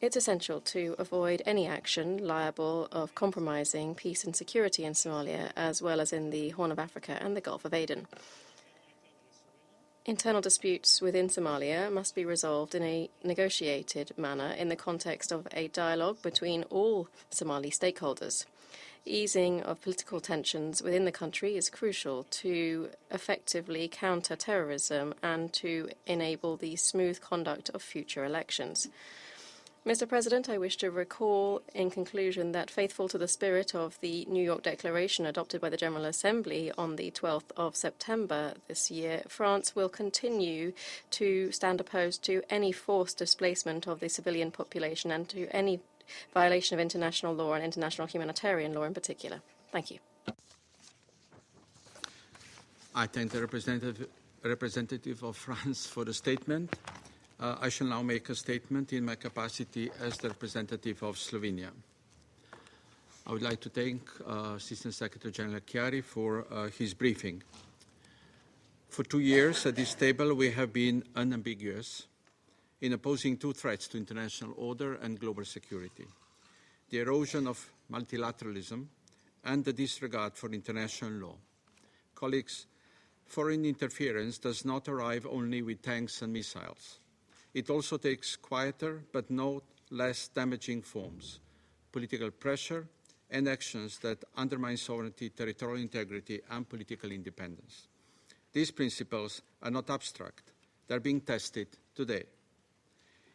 M: It's essential to avoid any action liable of compromising peace and security in Somalia, as well as in the Horn of Africa and the Gulf of Aden. Internal disputes within Somalia must be resolved in a negotiated manner in the context of a dialogue between all Somali stakeholders. Easing of political tensions within the country is crucial to effectively counter terrorism and to enable the smooth conduct of future elections. Mr. President, I wish to recall in conclusion that, faithful to the spirit of the New York Declaration adopted by the General Assembly on the 12th of September this year, France will continue to stand opposed to any forced displacement of the civilian population and to any violation of international law and international humanitarian law in particular. Thank you.
A: I thank the representative of France for the statement. I shall now make a statement in my capacity as the representative of Slovenia. I would like to thank Assistant Secretary General Chiari for his briefing. For 2 years at this table, we have been unambiguous in opposing two threats to international order and global security: the erosion of multilateralism and the disregard for international law. Colleagues, foreign interference does not arrive only with tanks and missiles. It also takes quieter but no less damaging forms: political pressure and actions that undermine sovereignty, territorial integrity, and political independence. These principles are not abstract. They are being tested today.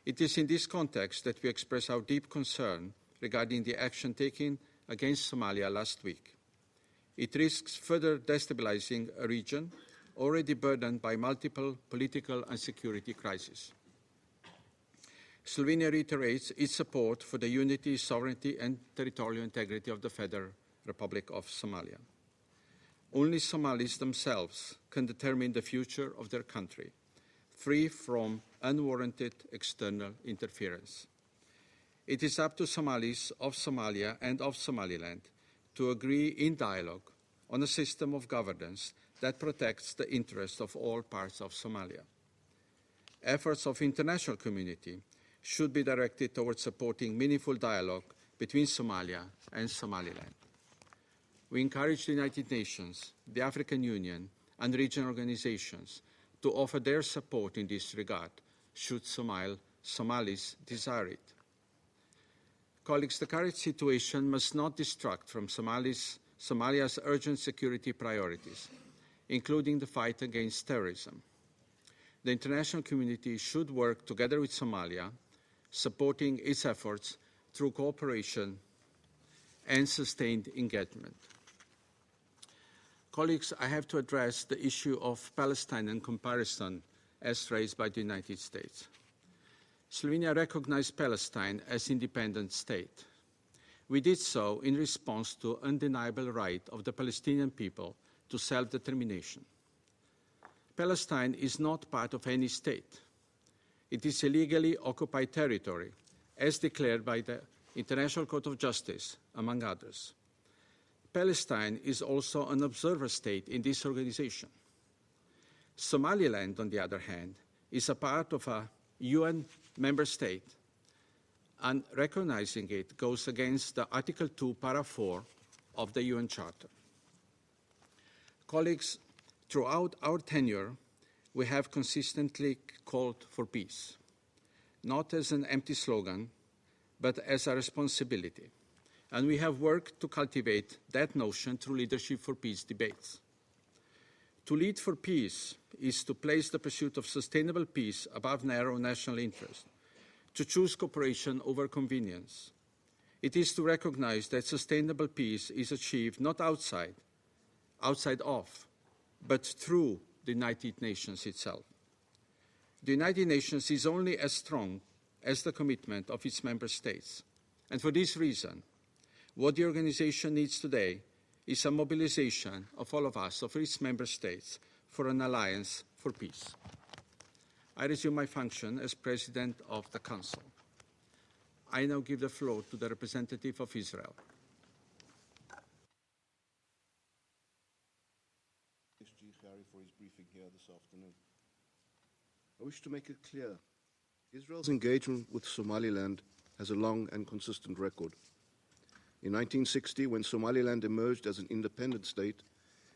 A: It is in this context that we express our deep concern regarding the action taken against Somalia last week. It risks further destabilizing a region already burdened by multiple political and security crises. Slovenia reiterates its support for the unity, sovereignty, and territorial integrity of the Federal Republic of Somalia. Only Somalis themselves can determine the future of their country, free from unwarranted external interference. It is up to Somalis of Somalia and of Somaliland to agree in dialogue on a system of governance that protects the interests of all parts of Somalia. Efforts of the international community should be directed towards supporting meaningful dialogue between Somalia and Somaliland. We encourage the United Nations, the African Union, and regional organizations to offer their support in this regard, should Somalis desire it. Colleagues, the current situation must not distract from Somalia's urgent security priorities, including the fight against terrorism. The international community should work together with Somalia, supporting its efforts through cooperation and sustained engagement. Colleagues, I have to address the issue of Palestine and comparison as raised by the United States. Slovenia recognized Palestine as an independent state. We did so in response to the undeniable right of the Palestinian people to self-determination. Palestine is not part of any state. It is a legally occupied territory, as declared by the International Court of Justice, among others. Palestine is also an observer state in this organization. Somaliland, on the other hand, is a part of a UN member state, and recognizing it goes against the Article 2, Para 4 of the UN Charter. Colleagues, throughout our tenure, we have consistently called for peace, not as an empty slogan, but as a responsibility. And we have worked to cultivate that notion through leadership for peace debates. To lead for peace is to place the pursuit of sustainable peace above narrow national interest, to choose cooperation over convenience. It is to recognize that sustainable peace is achieved not outside of, but through the United Nations itself. The United Nations is only as strong as the commitment of its member states. And for this reason, what the organization needs today is a mobilization of all of us, of its member states, for an alliance for peace. I resume my function as President of the Council. I now give the floor to the representative of Israel.
N: UNSC for his briefing here this afternoon. I wish to make it clear, Israel's engagement with Somaliland has a long and consistent record. In 1960, when Somaliland emerged as an independent state,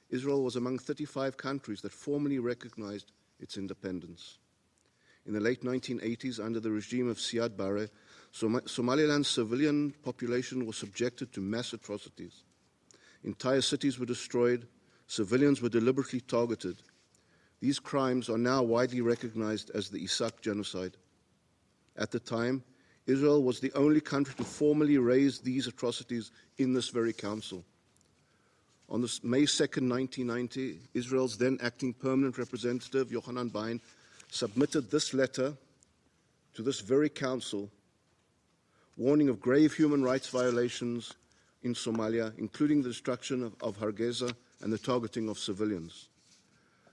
N: Israel was among 35 countries that formally recognized its independence. In the late 1980s, under the regime of Siad Barre, Somaliland's civilian population was subjected to mass atrocities. Entire cities were destroyed, civilians were deliberately targeted. These crimes are now widely recognized as the Isaac genocide. At the time, Israel was the only country to formally raise these atrocities in this very council. On May 2nd, 1990, Israel's then acting permanent representative, Yochanan Bain, submitted this letter to this very council, warning of grave human rights violations in Somalia, including the destruction of Hargeisa and the targeting of civilians.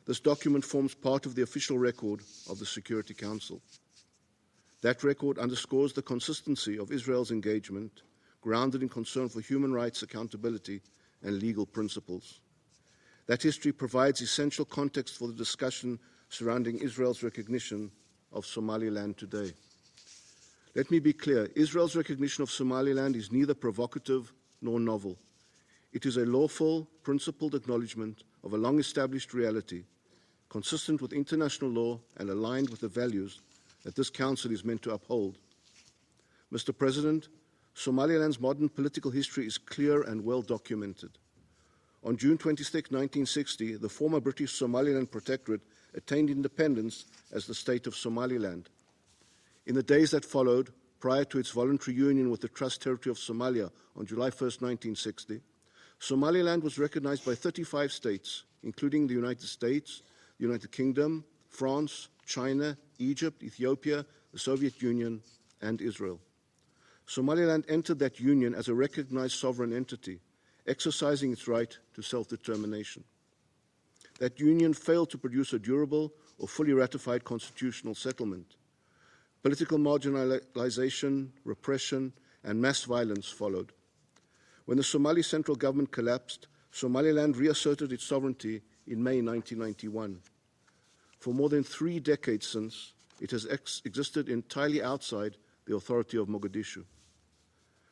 N: This document forms part of the official record of the Security Council. That record underscores the consistency of Israel's engagement, grounded in concern for human rights, accountability, and legal principles. That history provides essential context for the discussion surrounding Israel's recognition of Somaliland today. Let me be clear, Israel's recognition of Somaliland is neither provocative nor novel. It is a lawful, principled acknowledgement of a long-established reality, consistent with international law and aligned with the values that this Council is meant to uphold. Mr. President, Somaliland's modern political history is clear and well documented. On June 26, 1960, the former British Somaliland Protectorate attained independence as the State of Somaliland. In the days that followed, prior to its voluntary union with the Trust Territory of Somalia on July 1, 1960, Somaliland was recognized by 35 states, including the United States, the United Kingdom, France, China, Egypt, Ethiopia, the Soviet Union, and Israel. Somaliland entered that union as a recognized sovereign entity, exercising its right to self-determination. That union failed to produce a durable or fully ratified constitutional settlement. Political marginalization, repression, and mass violence followed. When the Somali central government collapsed, Somaliland reasserted its sovereignty in May 1991. For more than 3 decades since, it has existed entirely outside the authority of Mogadishu.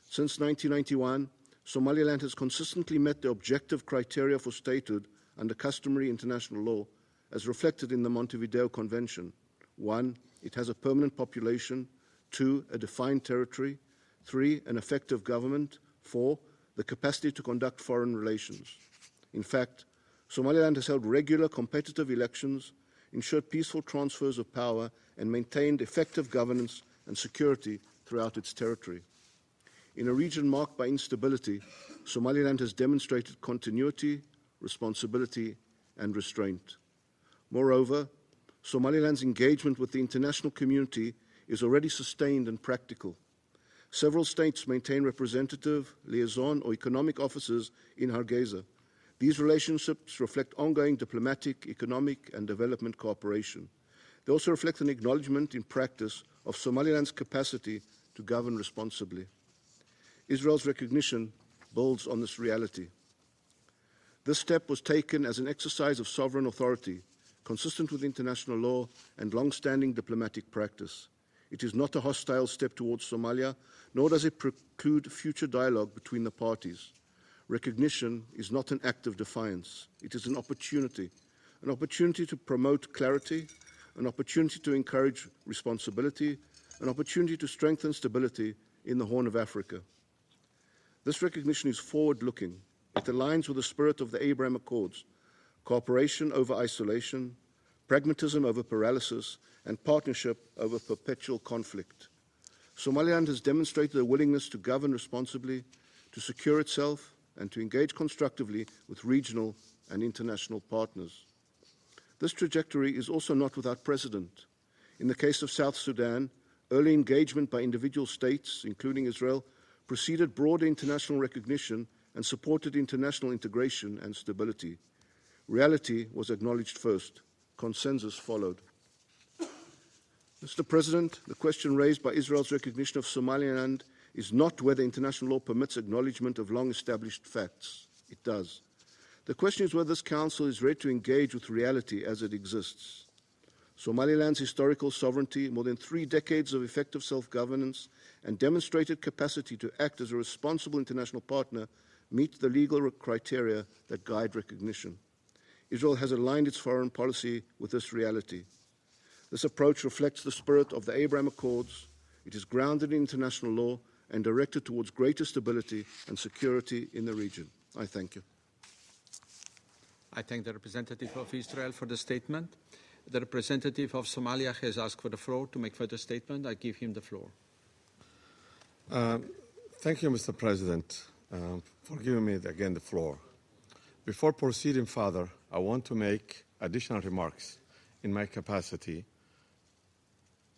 N: Since 1991, Somaliland has consistently met the objective criteria for statehood under customary international law, as reflected in the Montevideo Convention. 1, it has a permanent population. 2, a defined territory. 3, an effective government. 4, the capacity to conduct foreign relations. In fact, Somaliland has held regular competitive elections, ensured peaceful transfers of power, and maintained effective governance and security throughout its territory. In a region marked by instability, Somaliland has demonstrated continuity, responsibility, and restraint. Moreover, Somaliland's engagement with the international community is already sustained and practical. Several states maintain representative, liaison, or economic offices in Hargeisa. These relationships reflect ongoing diplomatic, economic, and development cooperation. They also reflect an acknowledgement in practice of Somaliland's capacity to govern responsibly. Israel's recognition builds on this reality. This step was taken as an exercise of sovereign authority, consistent with international law and long-standing diplomatic practice. It is not a hostile step towards Somalia, nor does it preclude future dialogue between the parties. Recognition is not an act of defiance. It is an opportunity to promote clarity, an opportunity to encourage responsibility, an opportunity to strengthen stability in the Horn of Africa. This recognition is forward-looking. It aligns with the spirit of the Abraham Accords: cooperation over isolation, pragmatism over paralysis, and partnership over perpetual conflict. Somaliland has demonstrated a willingness to govern responsibly, to secure itself, and to engage constructively with regional and international partners. This trajectory is also not without precedent. In the case of South Sudan, early engagement by individual states, including Israel, preceded broader international recognition and supported international integration and stability. Reality was acknowledged first. Consensus followed. Mr. President, the question raised by Israel's recognition of Somaliland is not whether international law permits acknowledgement of long-established facts. It does. The question is whether this Council is ready to engage with reality as it exists. Somaliland's historical sovereignty, more than 3 decades of effective self-governance, and demonstrated capacity to act as a responsible international partner meet the legal criteria that guide recognition. Israel has aligned its foreign policy with this reality. This approach reflects the spirit of the Abraham Accords. It is grounded in international law and directed towards greater stability and security in the region. I thank you.
A: I thank the representative of Israel for the statement. The representative of Somalia has asked for the floor to make further statement. I give him the floor.
D: Thank you, Mr. President, for giving me again the floor. Before proceeding further, I want to make additional remarks in my capacity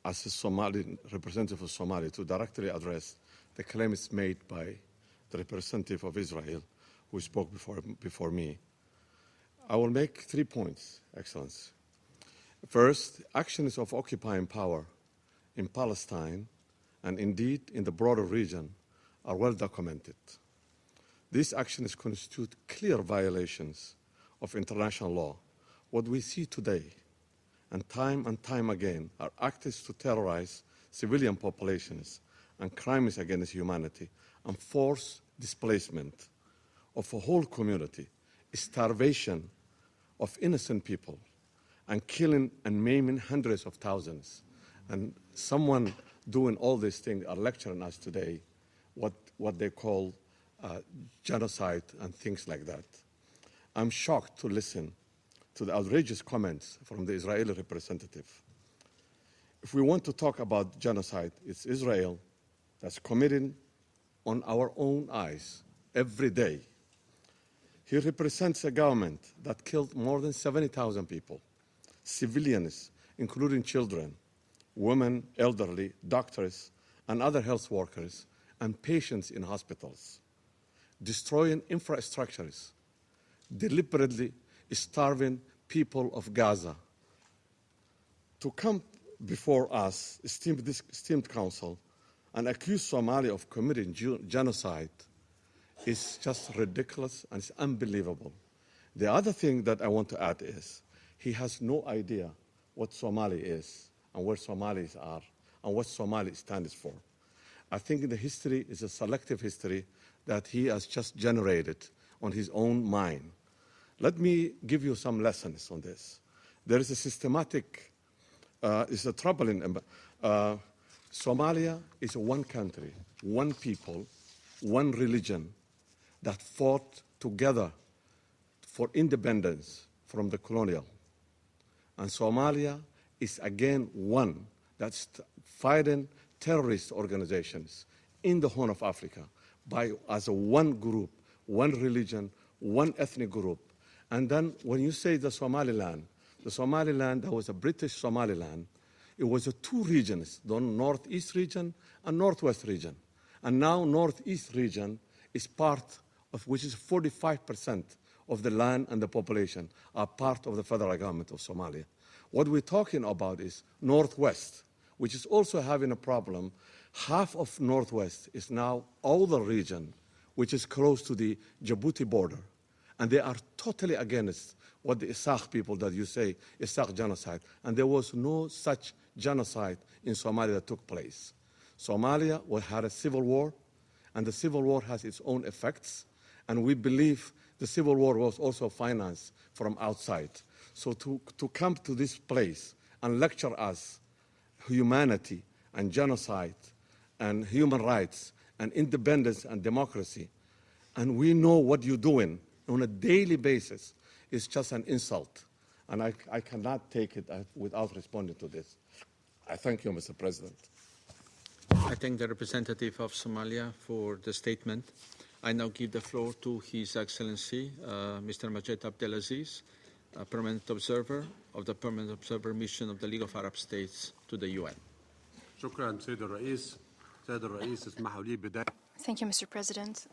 D: as a Somali representative of Somalia to directly address the claims made by the representative of Israel who spoke before me. I will make 3 points, Excellency. First, actions of occupying power in Palestine and indeed in the broader region are well documented. These actions constitute clear violations of international law. What we see today and time again are acts to terrorize civilian populations and crimes against humanity and forced displacement of a whole community, starvation of innocent people, and killing and maiming hundreds of thousands. And someone doing all these things are lecturing us today what they call genocide and things like that. I'm shocked to listen to the outrageous comments from the Israeli representative. If we want to talk about genocide, it's Israel that's committing on our own eyes every day. He represents a government that killed more than 70,000 people, civilians, including children, women, elderly, doctors, and other health workers, and patients in hospitals, destroying infrastructures, deliberately starving people of Gaza. To come before us, esteemed Council, and accuse Somalia of committing genocide is just ridiculous and it's unbelievable. The other thing that I want to add is he has no idea what Somali is and where Somalis are and what Somali stands for. I think the history is a selective history that he has just generated on his own mind. Let me give you some lessons on this. There is a systematic, it's a troubling, Somalia is one country, one people, one religion that fought together for independence from the colonial. And Somalia is again one that's fighting terrorist organizations in the Horn of Africa as a one group, one religion, one ethnic group. And then when you say the Somaliland, that was a British Somaliland, it was 2 regions, the Northeast region and Northwest region. And now Northeast region is part of which is 45% of the land and the population are part of the federal government of Somalia. What we're talking about is Northwest, which is also having a problem. Half of Northwest is now older region, which is close to the Djibouti border. And they are totally against what the Isaq people that you say, Isaq genocide. And there was no such genocide in Somalia that took place. Somalia had a civil war, and the civil war has its own effects. And we believe the civil war was also financed from outside. So to come to this place and lecture us humanity and genocide and human rights and independence and democracy, and we know what you're doing on a daily basis, is just an insult. And I cannot take it without responding to this. I thank you, Mr. President.
A: I thank the representative of Somalia for the statement. I now give the floor to His Excellency, Mr. Majed Abdelaziz, a permanent observer of the Permanent Observer Mission of the League of Arab States to the UN.
L: Thank you, Mr. President.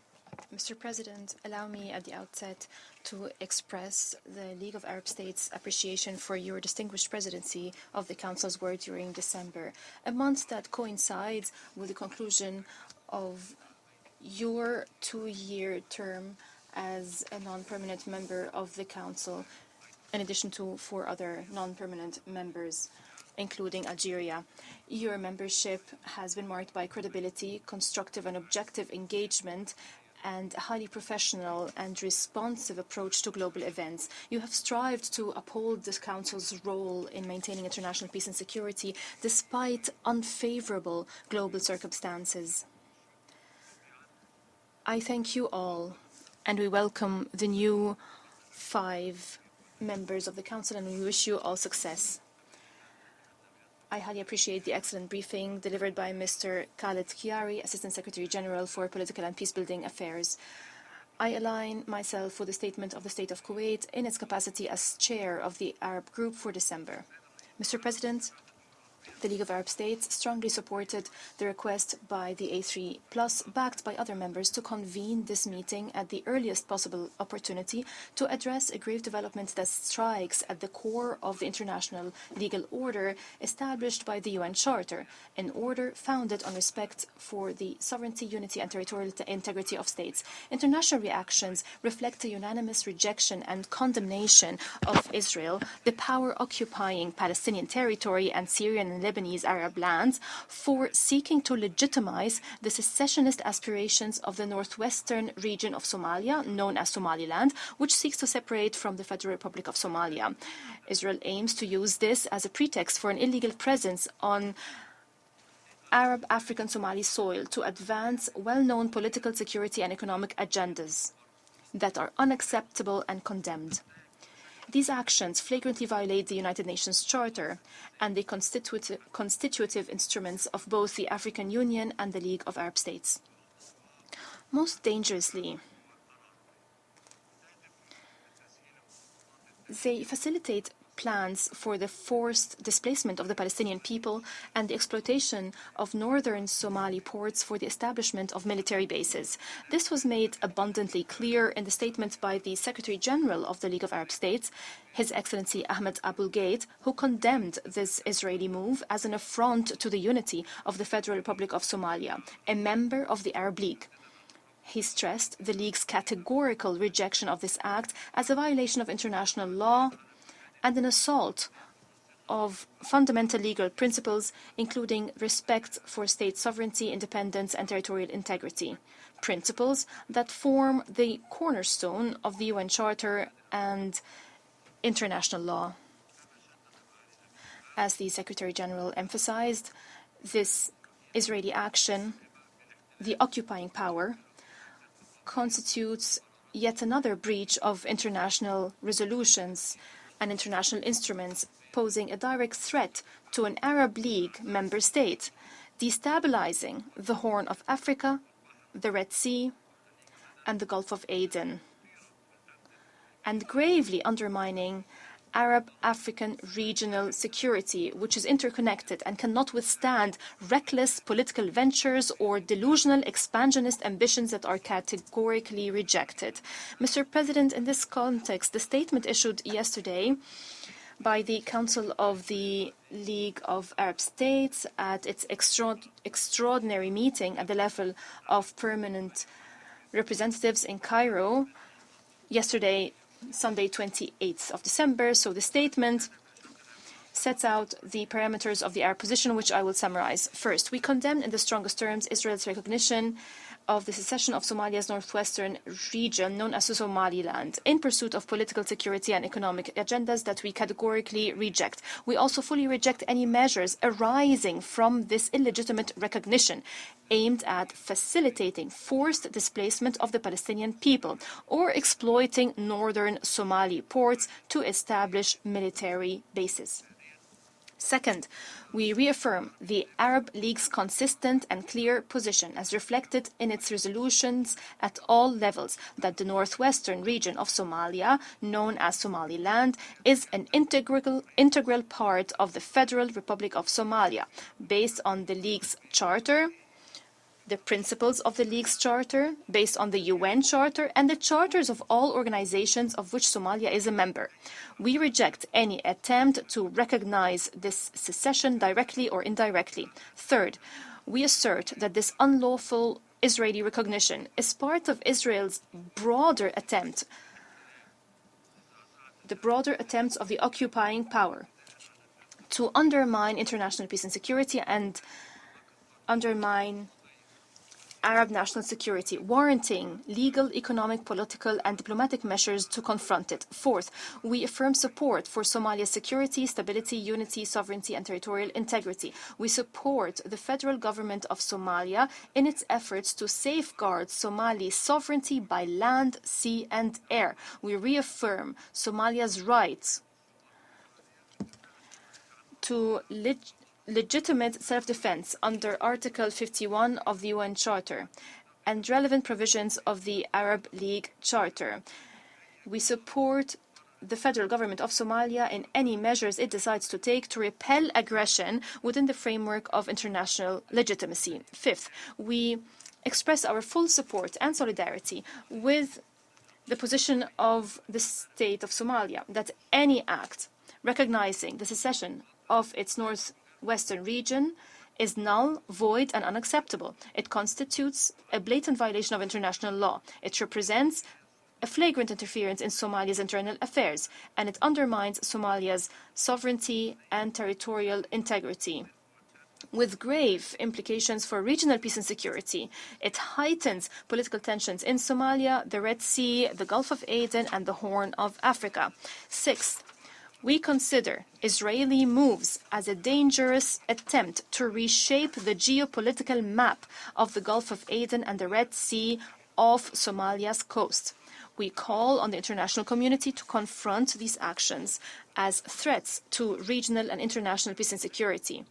L: Mr. President, allow me at the outset to express the League of Arab States' appreciation for your distinguished presidency of the Council's work during December, a month that coincides with the conclusion of your 2-year term as a non-permanent member of the Council, in addition to 4 other non-permanent members, including Algeria. Your membership has been marked by credibility, constructive and objective engagement, and a highly professional and responsive approach to global events. You have strived to uphold the Council's role in maintaining international peace and security despite unfavorable global circumstances. I thank you all, and we welcome the new 5 members of the Council, and we wish you all success. I highly appreciate the excellent briefing delivered by Mr. Khaled Khiari, Assistant Secretary General for Political and Peacebuilding Affairs. I align myself with the statement of the State of Kuwait in its capacity as Chair of the Arab Group for December. Mr. President, the League of Arab States strongly supported the request by the A3+, backed by other members, to convene this meeting at the earliest possible opportunity to address a grave development that strikes at the core of the international legal order established by the UN Charter, an order founded on respect for the sovereignty, unity, and territorial integrity of states. International reactions reflect a unanimous rejection and condemnation of Israel, the power-occupying Palestinian territory, and Syrian and Lebanese Arab lands, for seeking to legitimize the secessionist aspirations of the northwestern region of Somalia, known as Somaliland, which seeks to separate from the Federal Republic of Somalia. Israel aims to use this as a pretext for an illegal presence on Arab African Somali soil to advance well-known political, security, and economic agendas that are unacceptable and condemned. These actions flagrantly violate the United Nations Charter and the constitutive instruments of both the African Union and the League of Arab States. Most dangerously, they facilitate plans for the forced displacement of the Palestinian people and the exploitation of northern Somali ports for the establishment of military bases. This was made abundantly clear in the statement by the Secretary General of the League of Arab States, His Excellency Ahmed Abul Gheit, who condemned this Israeli move as an affront to the unity of the Federal Republic of Somalia, a member of the Arab League. He stressed the League's categorical rejection of this act as a violation of international law and an assault of fundamental legal principles, including respect for state sovereignty, independence, and territorial integrity, principles that form the cornerstone of the UN Charter and international law. As the Secretary General emphasized, this Israeli action, the occupying power, constitutes yet another breach of international resolutions and international instruments, posing a direct threat to an Arab League member state, destabilizing the Horn of Africa, the Red Sea, and the Gulf of Aden, and gravely undermining Arab-African regional security, which is interconnected and cannot withstand reckless political ventures or delusional expansionist ambitions that are categorically rejected. Mr. President, in this context, the statement issued yesterday by the Council of the League of Arab States at its extraordinary meeting at the level of permanent representatives in Cairo yesterday, Sunday, 28th of December. So the statement sets out the parameters of the Arab position, which I will summarize. First, we condemn in the strongest terms Israel's recognition of the secession of Somalia's northwestern region, known as Somaliland, in pursuit of political, security, and economic agendas that we categorically reject. We also fully reject any measures arising from this illegitimate recognition aimed at facilitating forced displacement of the Palestinian people or exploiting northern Somali ports to establish military bases. Second, we reaffirm the Arab League's consistent and clear position, as reflected in its resolutions at all levels, that the northwestern region of Somalia, known as Somaliland, is an integral part of the Federal Republic of Somalia, based on the League's charter, the principles of the League's charter, based on the UN Charter, and the charters of all organizations of which Somalia is a member. We reject any attempt to recognize this secession directly or indirectly. Third, we assert that this unlawful Israeli recognition is part of Israel's broader attempts of the occupying power to undermine international peace and security and undermine Arab national security, warranting legal, economic, political, and diplomatic measures to confront it. Fourth, we affirm support for Somalia's security, stability, unity, sovereignty, and territorial integrity. We support the federal government of Somalia in its efforts to safeguard Somali's sovereignty by land, sea, and air. We reaffirm Somalia's rights to legitimate self-defense under Article 51 of the UN Charter and relevant provisions of the Arab League Charter. We support the federal government of Somalia in any measures it decides to take to repel aggression within the framework of international legitimacy. Fifth, we express our full support and solidarity with the position of the state of Somalia that any act recognizing the secession of its northwestern region is null, void, and unacceptable. It constitutes a blatant violation of international law. It represents a flagrant interference in Somalia's internal affairs, and it undermines Somalia's sovereignty and territorial integrity, with grave implications for regional peace and security. It heightens political tensions in Somalia, the Red Sea, the Gulf of Aden, and the Horn of Africa. Sixth, we consider Israeli moves as a dangerous attempt to reshape the geopolitical map of the Gulf of Aden and the Red Sea off Somalia's coast. We call on the international community to confront these actions as threats to regional and international peace and security,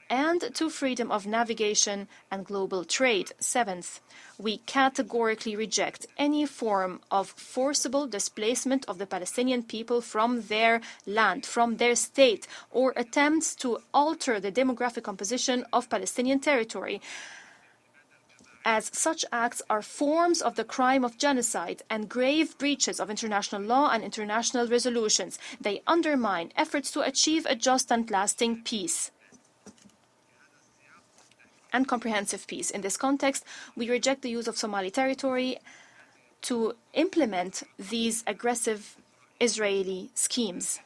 L: and to freedom of navigation and global trade. Seventh, we categorically reject any form of forcible displacement of the Palestinian people from their land, from their state, or attempts to alter the demographic composition of Palestinian territory, as such acts are forms of the crime of genocide and grave breaches of international law and international resolutions. They undermine efforts to achieve a just and lasting peace and comprehensive peace. In this context, we reject the use of Somali territory to implement these aggressive Israeli schemes.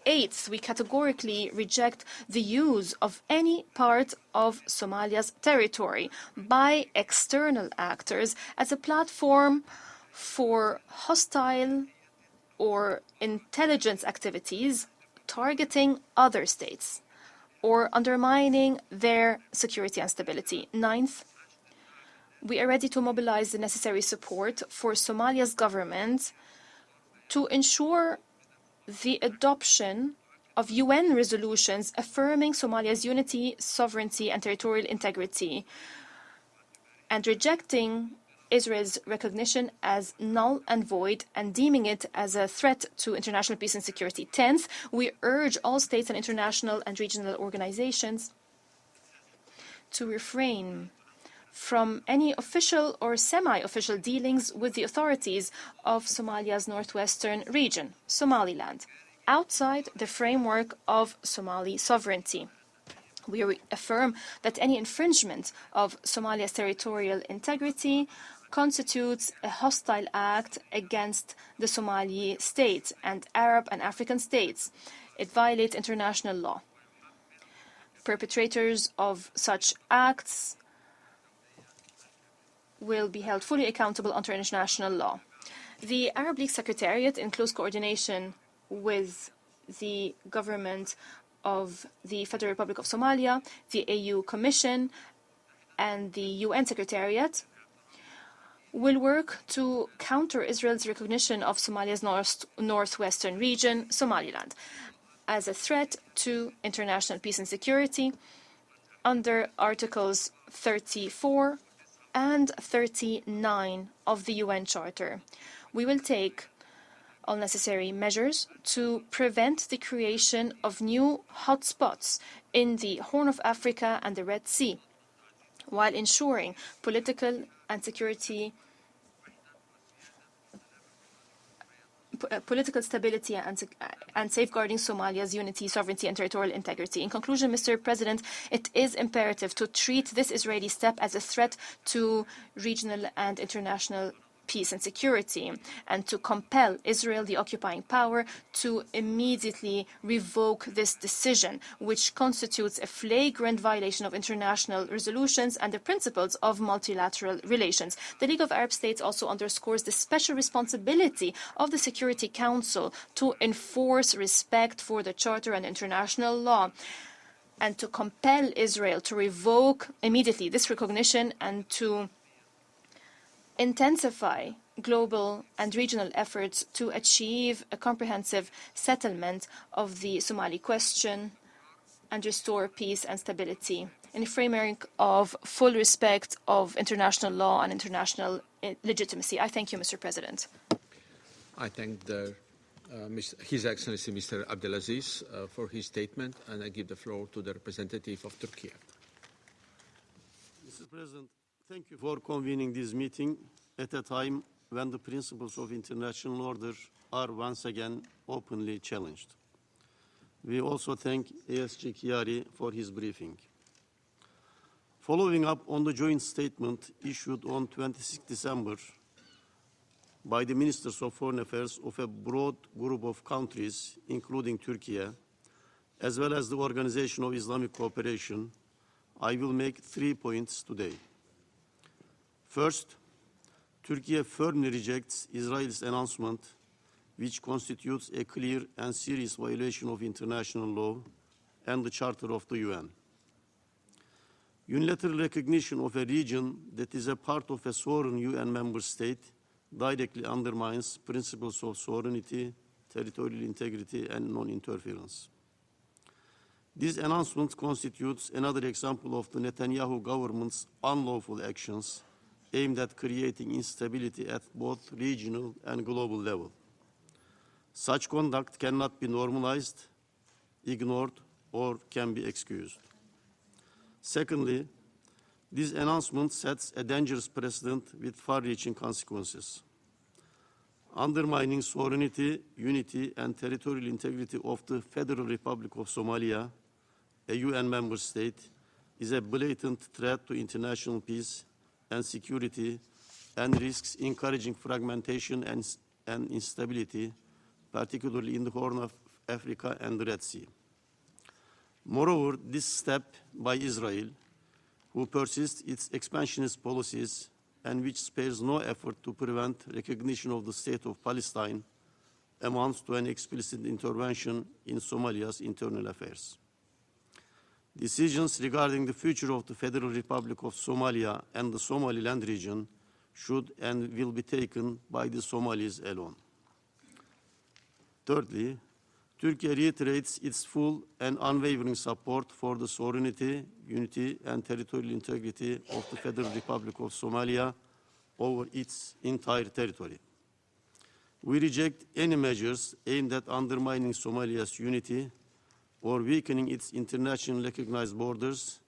L: Eighth, we categorically reject the use of any part of Somalia's territory by external actors as a platform for hostile or intelligence activities targeting other states or undermining their security and stability. Ninth, we are ready to mobilize the necessary support for Somalia's government to ensure the adoption of UN resolutions affirming Somalia's unity, sovereignty, and territorial integrity, and rejecting Israel's recognition as null and void and deeming it as a threat to international peace and security. Tenth, we urge all states and international and regional organizations to refrain from any official or semi-official dealings with the authorities of Somalia's northwestern region, Somaliland, outside the framework of Somali sovereignty. We affirm that any infringement of Somalia's territorial integrity constitutes a hostile act against the Somali state and Arab and African states. It violates international law. Perpetrators of such acts will be held fully accountable under international law. The Arab League Secretariat, in close coordination with the government of the Federal Republic of Somalia, the AU Commission, and the UN Secretariat, will work to counter Israel's recognition of Somalia's northwestern region, Somaliland. as a threat to international peace and security under Articles 34 and 39 of the UN Charter. We will take all necessary measures to prevent the creation of new hotspots in the Horn of Africa and the Red Sea, while ensuring political and security, political stability and safeguarding Somalia's unity, sovereignty, and territorial integrity. In conclusion, Mr. President, it is imperative to treat this Israeli step as a threat to regional and international peace and security, and to compel Israel, the occupying power, to immediately revoke this decision, which constitutes a flagrant violation of international resolutions and the principles of multilateral relations. The League of Arab States also underscores the special responsibility of the Security Council to enforce respect for the Charter and international law, and to compel Israel to revoke immediately this recognition and to intensify global and regional efforts to achieve a comprehensive settlement of the Somali question and restore peace and stability in a framework of full respect of international law and international legitimacy. I thank you, Mr. President.
A: I thank His Excellency Mr. Abdelaziz for his statement, and I give the floor to the representative of Turkey.
O: Mr. President, thank you for convening this meeting at a time when the principles of international order are once again openly challenged. We also thank ASG Chiari for his briefing. Following up on the joint statement issued on 26 December by the Ministers of Foreign Affairs of a broad group of countries, including Turkey, as well as the Organization of Islamic Cooperation, I will make 3 points today. First, Turkey firmly rejects Israel's announcement, which constitutes a clear and serious violation of international law and the Charter of the UN. Unilateral recognition of a region that is a part of a sovereign UN member state directly undermines principles of sovereignty, territorial integrity, and non-interference. This announcement constitutes another example of the Netanyahu government's unlawful actions aimed at creating instability at both regional and global level. Such conduct cannot be normalized, ignored, or can be excused. Secondly, this announcement sets a dangerous precedent with far-reaching consequences. Undermining sovereignty, unity, and territorial integrity of the Federal Republic of Somalia, a UN member state, is a blatant threat to international peace and security, and risks encouraging fragmentation and instability, particularly in the Horn of Africa and the Red Sea. Moreover, this step by Israel, who persists its expansionist policies and which spares no effort to prevent recognition of the state of Palestine, amounts to an explicit intervention in Somalia's internal affairs. Decisions regarding the future of the Federal Republic of Somalia and the Somaliland region should and will be taken by the Somalis alone. Thirdly, Turkey reiterates its full and unwavering support for the sovereignty, unity, and territorial integrity of the Federal Republic of Somalia over its entire territory. We reject any measures aimed at undermining Somalia's unity or weakening its internationally recognized borders,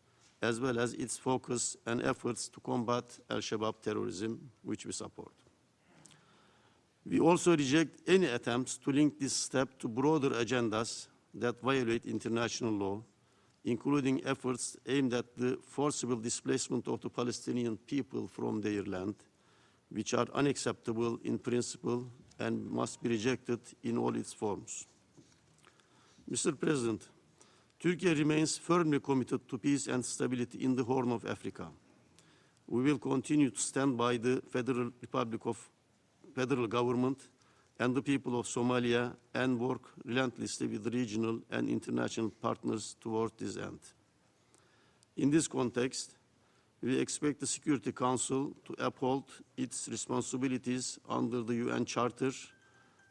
O: as well as its focus and efforts to combat al-Shabaab terrorism, which we support. We also reject any attempts to link this step to broader agendas that violate international law, including efforts aimed at the forcible displacement of the Palestinian people from their land, which are unacceptable in principle and must be rejected in all its forms. Mr. President, Turkey remains firmly committed to peace and stability in the Horn of Africa. We will continue to stand by the federal government and the people of Somalia and work relentlessly with regional and international partners toward this end. In this context, we expect the Security Council to uphold its responsibilities under the UN Charter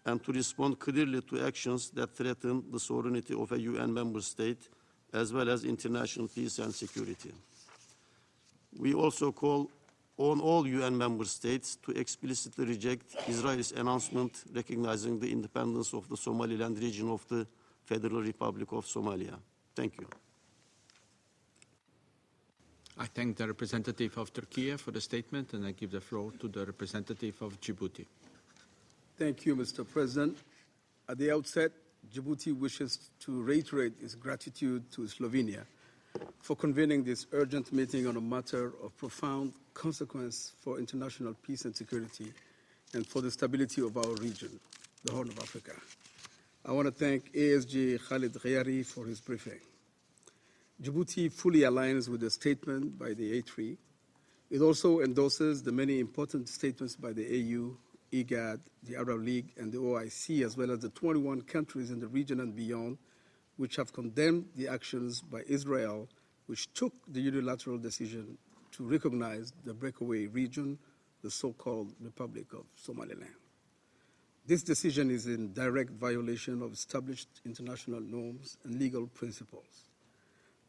O: and to respond clearly to actions that threaten the sovereignty of a UN member state, as well as international peace and security. We also call on all UN member states to explicitly reject Israel's announcement recognizing the independence of the Somaliland region of the Federal Republic of Somalia. Thank you.
A: I thank the representative of Turkey for the statement, and I give the floor to the representative of Djibouti.
P: Thank you, Mr. President. At the outset, Djibouti wishes to reiterate its gratitude to Slovenia for convening this urgent meeting on a matter of profound consequence for international peace and security and for the stability of our region, the Horn of Africa. I want to thank ASG Khalid Ghayari for his briefing. Djibouti fully aligns with the statement by the A3. It also endorses the many important statements by the AU, IGAD, the Arab League, and the OIC, as well as the 21 countries in the region and beyond, which have condemned the actions by Israel, which took the unilateral decision to recognize the breakaway region, the so-called Republic of Somaliland. This decision is in direct violation of established international norms and legal principles.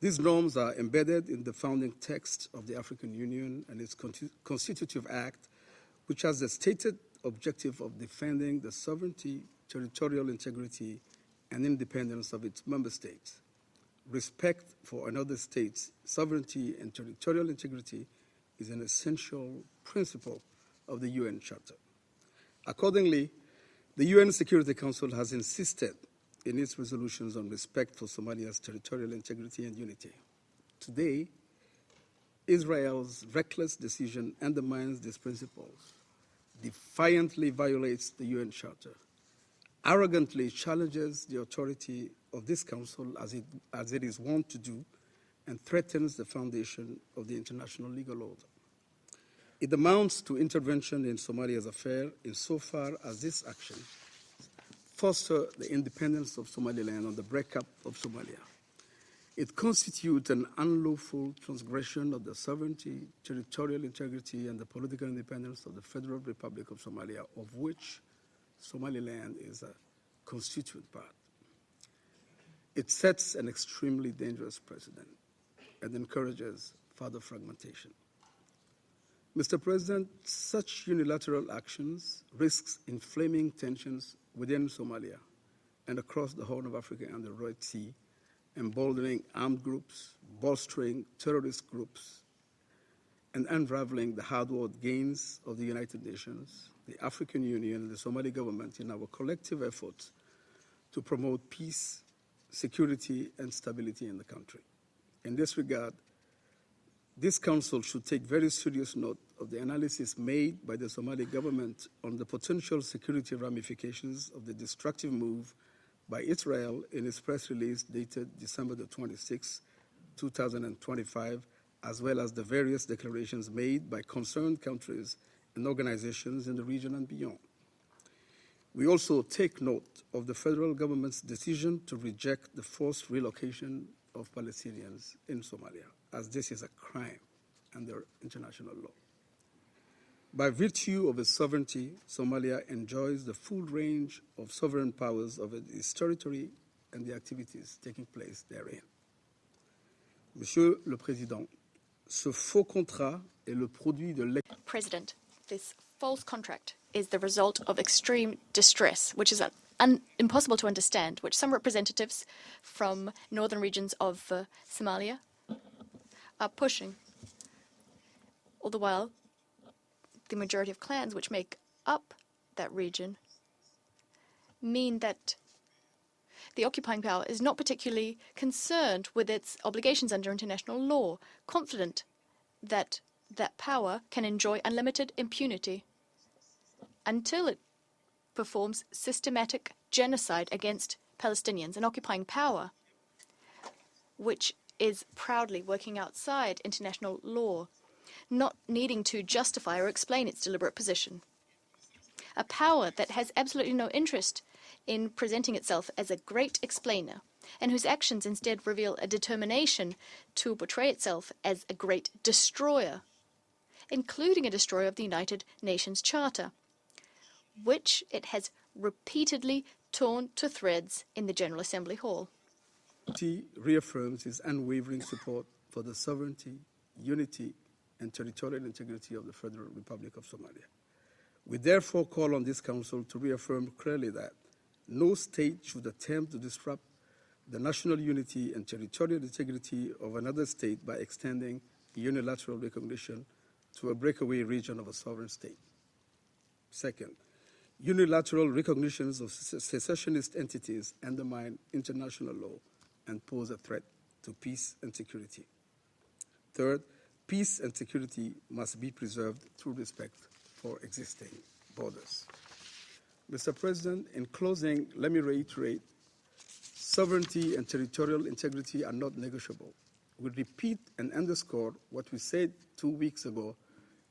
P: These norms are embedded in the founding text of the African Union and its constitutive act, which has the stated objective of defending the sovereignty, territorial integrity, and independence of its member states. Respect for another state's sovereignty and territorial integrity is an essential principle of the UN Charter. Accordingly, the UN Security Council has insisted in its resolutions on respect for Somalia's territorial integrity and unity. Today, Israel's reckless decision undermines these principles, defiantly violates the UN Charter, arrogantly challenges the authority of this Council as it is wont to do, and threatens the foundation of the international legal order. It amounts to intervention in Somalia's affair insofar as this action foster the independence of Somaliland and the breakup of Somalia. It constitutes an unlawful transgression of the sovereignty, territorial integrity, and the political independence of the Federal Republic of Somalia, of which Somaliland is a constituent part. It sets an extremely dangerous precedent and encourages further fragmentation. Mr. President, such unilateral actions risks inflaming tensions within Somalia and across the Horn of Africa and the Red Sea, emboldening armed groups, bolstering terrorist groups, and unraveling the hard-won gains of the United Nations, the African Union, and the Somali government in our collective efforts to promote peace, security, and stability in the country. In this regard, this Council should take very serious note of the analysis made by the Somali government on the potential security ramifications of the destructive move by Israel in its press release dated December the 26th, 2025, as well as the various declarations made by concerned countries and organizations in the region and beyond. We also take note of the federal government's decision to reject the forced relocation of Palestinians in Somalia, as this is a crime under international law. By virtue of its sovereignty, Somalia enjoys the full range of sovereign powers of its territory and the activities taking place therein. Monsieur le Président, ce faux contrat est le produit de
L: President, this false contract is the result of extreme distress, which is impossible to understand, which some representatives from northern regions of Somalia are pushing. All the while, the majority of clans which make up that region mean that the occupying power is not particularly concerned with its obligations under international law, confident that that power can enjoy unlimited impunity until it performs systematic genocide against Palestinians, an occupying power which is proudly working outside international law, not needing to justify or explain its deliberate position. A power that has absolutely no interest in presenting itself as a great explainer, and whose actions instead reveal a determination to portray itself as a great destroyer, including a destroyer of the United Nations Charter, which it has repeatedly torn to threads in the General Assembly Hall.
P: He reaffirms his unwavering support for the sovereignty, unity, and territorial integrity of the Federal Republic of Somalia. We therefore call on this Council to reaffirm clearly that no state should attempt to disrupt the national unity and territorial integrity of another state by extending unilateral recognition to a breakaway region of a sovereign state. Second, unilateral recognitions of secessionist entities undermine international law and pose a threat to peace and security. Third, peace and security must be preserved through respect for existing borders. Mr. President, in closing, let me reiterate, sovereignty and territorial integrity are not negotiable. We repeat and underscore what we said 2 weeks ago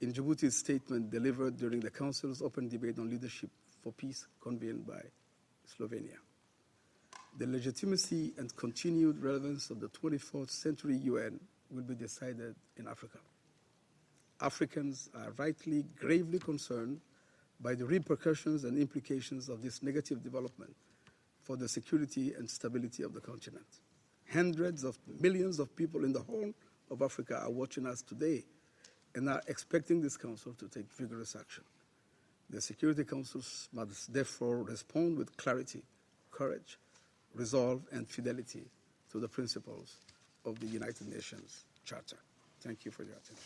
P: in Djibouti's statement delivered during the Council's open debate on leadership for peace convened by Slovenia. The legitimacy and continued relevance of the 24th century UN will be decided in Africa. Africans are rightly, gravely concerned by the repercussions and implications of this negative development for the security and stability of the continent. Hundreds of millions of people in the whole of Africa are watching us today and are expecting this Council to take vigorous action. The Security Councils must therefore respond with clarity, courage, resolve, and fidelity to the principles of the United Nations Charter. Thank you for your attention.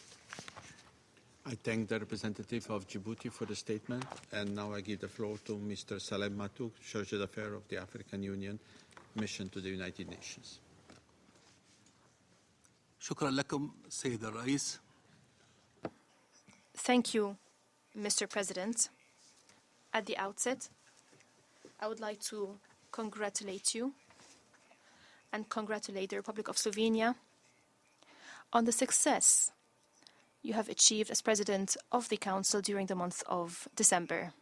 A: I thank the representative of Djibouti for the statement, and now I give the floor to Mr. Salem Matou, Chargé d'Affaires of the African Union Mission to the United Nations.
Q: شكرا لكم سيد الرئيس.
L: Thank you, Mr. President. At the outset, I would like to congratulate you and congratulate the Republic of Slovenia on the success you have achieved as President of the Council during the month of December.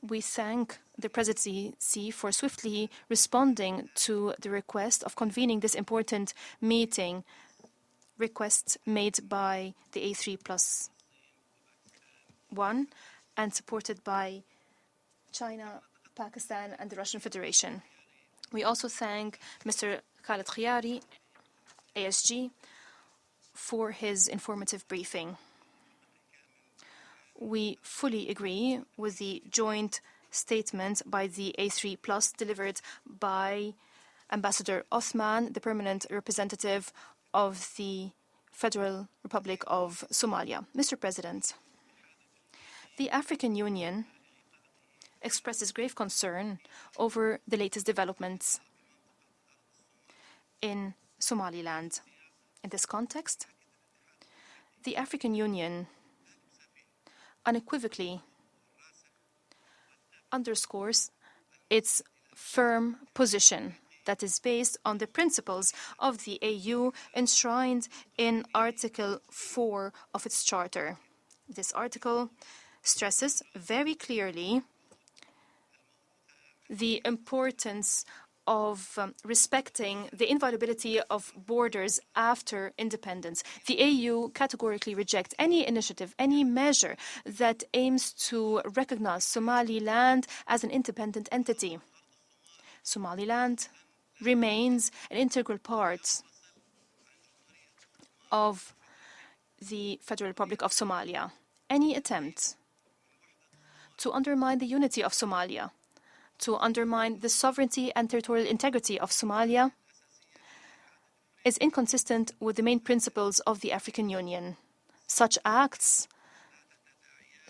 L: We thank the Presidency for swiftly responding to the request of convening this important meeting, request made by the A3+1 and supported by China, Pakistan, and the Russian Federation. We also thank Mr. Khaled Khiari, ASG, for his informative briefing. We fully agree with the joint statement by the A3+ delivered by Ambassador Othman, the permanent representative of the Federal Republic of Somalia. Mr. President, the African Union expresses grave concern over the latest developments in Somaliland. In this context, the African Union unequivocally underscores its firm position that is based on the principles of the AU enshrined in Article 4 of its charter. This article stresses very clearly the importance of respecting the inviolability of borders after independence. The AU categorically rejects any initiative, any measure that aims to recognize Somaliland as an independent entity. Somaliland remains an integral part of the Federal Republic of Somalia. Any attempt to undermine the unity of Somalia, to undermine the sovereignty and territorial integrity of Somalia, is inconsistent with the main principles of the African Union. Such acts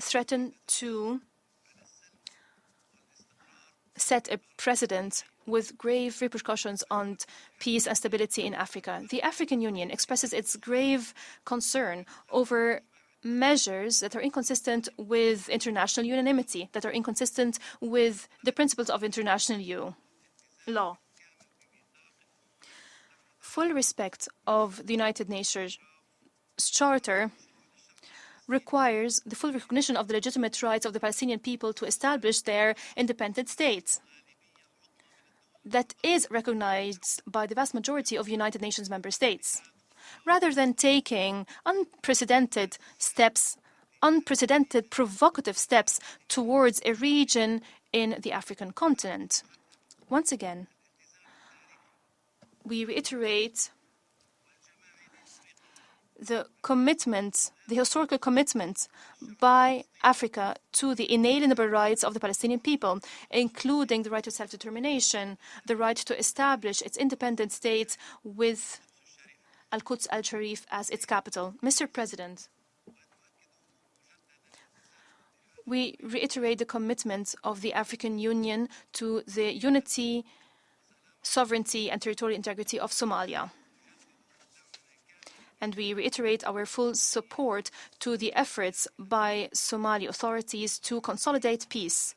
L: threaten to set a precedent with grave repercussions on peace and stability in Africa. The African Union expresses its grave concern over measures that are inconsistent with international unanimity, that are inconsistent with the principles of international law. Full respect of the United Nations Charter requires the full recognition of the legitimate rights of the Palestinian people to establish their independent states. That is recognized by the vast majority of United Nations member states. Rather than taking unprecedented steps unprecedented, provocative steps towards a region in the African continent. Once again, we reiterate the commitment, the historical commitment by Africa to the inalienable rights of the Palestinian people, including the right to self-determination, the right to establish its independent state with Al-Quds al-Sharif as its capital. Mr. President, we reiterate the commitment of the African Union to the unity, sovereignty, and territorial integrity of Somalia. And we reiterate our full support to the efforts by Somali authorities to consolidate peace,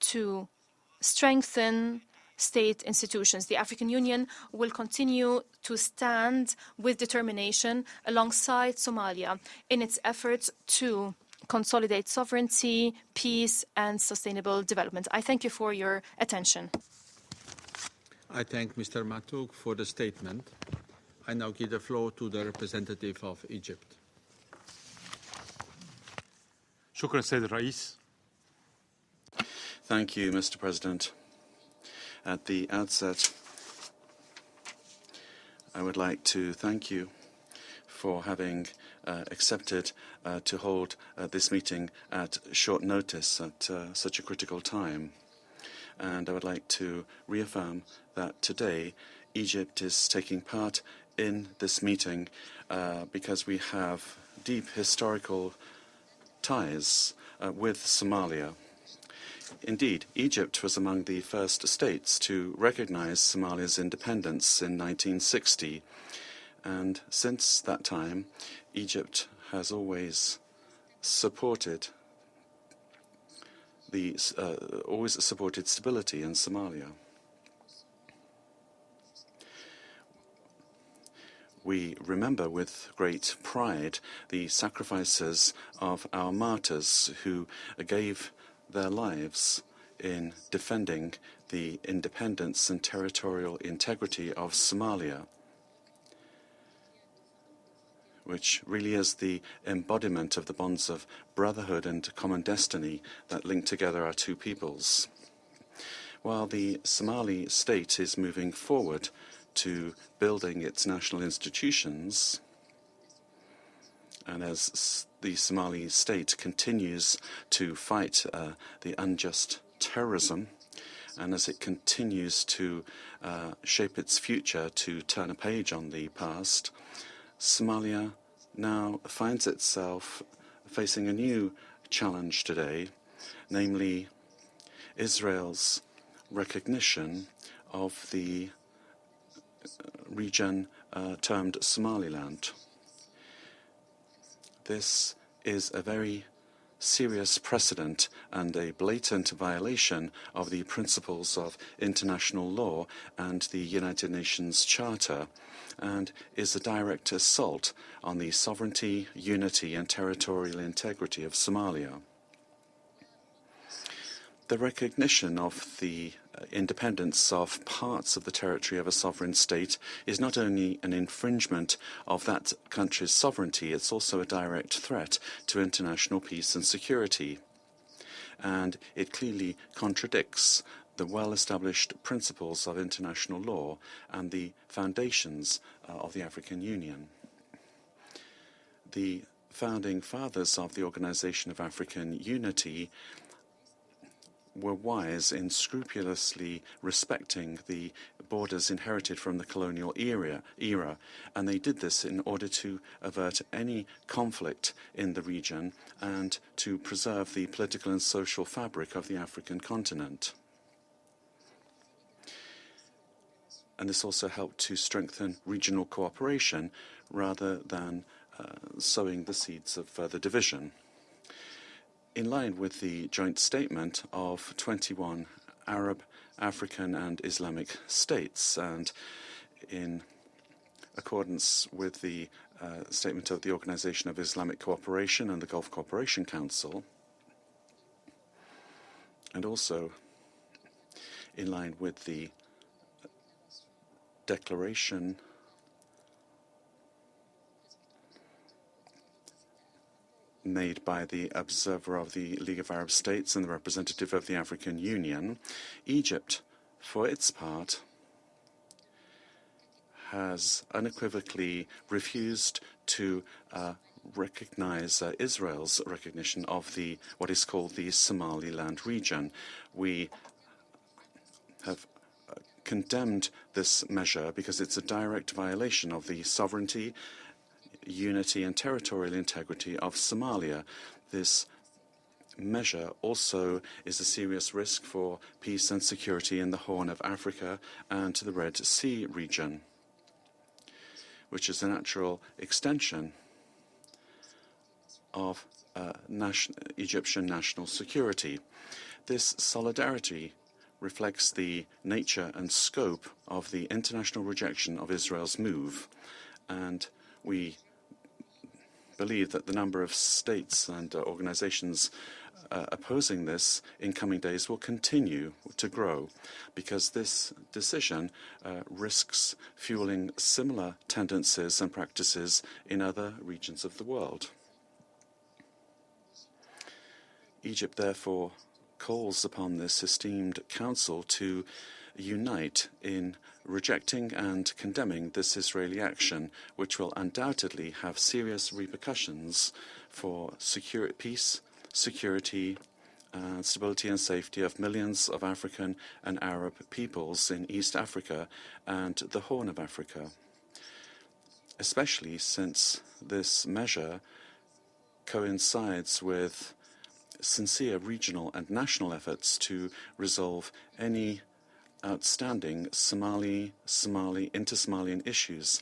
L: to strengthen state institutions. The African Union will continue to stand with determination alongside Somalia in its efforts to consolidate sovereignty, peace, and sustainable development. I thank you for your attention.
A: I thank Mr. Matouk for the statement. I now give the floor to the representative of Egypt.
R: شكرا سيد الرئيس.
G: Thank you, Mr. President. At the outset, I would like to thank you for having accepted to hold this meeting at short notice at such a critical time. And I would like to reaffirm that today Egypt is taking part in this meeting because we have deep historical ties with Somalia. Indeed, Egypt was among the first states to recognize Somalia's independence in 1960. And since that time, Egypt has always supported stability in Somalia. We remember with great pride the sacrifices of our martyrs who gave their lives in defending the independence and territorial integrity of Somalia, which really is the embodiment of the bonds of brotherhood and common destiny that link together our two peoples. While the Somali state is moving forward to building its national institutions, and as the Somali state continues to fight the unjust terrorism, and as it continues to shape its future to turn a page on the past, Somalia now finds itself facing a new challenge today, namely Israel's recognition of the region termed Somaliland. This is a very serious precedent and a blatant violation of the principles of international law and the United Nations Charter, and is a direct assault on the sovereignty, unity, and territorial integrity of Somalia. The recognition of the independence of parts of the territory of a sovereign state is not only an infringement of that country's sovereignty, it's also a direct threat to international peace and security. And it clearly contradicts the well-established principles of international law and the foundations of the African Union. The founding fathers of the Organization of African Unity were wise in scrupulously respecting the borders inherited from the colonial era, and they did this in order to avert any conflict in the region and to preserve the political and social fabric of the African continent. And this also helped to strengthen regional cooperation rather than sowing the seeds of further division. In line with the joint statement of 21 Arab, African, and Islamic states, and in accordance with the statement of the Organization of Islamic Cooperation and the Gulf Cooperation Council, and also in line with the declaration made by the observer of the League of Arab States and the representative of the African Union, Egypt, for its part, has unequivocally refused to recognize Israel's recognition of what is called the Somaliland region. We have condemned this measure because it's a direct violation of the sovereignty, unity and territorial integrity of Somalia. This measure also is a serious risk for peace and security in the Horn of Africa and the Red Sea region, which is a natural extension of Egyptian national security. This solidarity reflects the nature and scope of the international rejection of Israel's move, and we believe that the number of states and organizations opposing this in coming days will continue to grow, because this decision risks fueling similar tendencies and practices in other regions of the world. Egypt, therefore, calls upon this esteemed Council to unite in rejecting and condemning this Israeli action, which will undoubtedly have serious repercussions for peace, security, stability and safety of millions of African and Arab peoples in East Africa and the Horn of Africa, especially since this measure coincides with sincere regional and national efforts to resolve any outstanding inter-Somalian issues.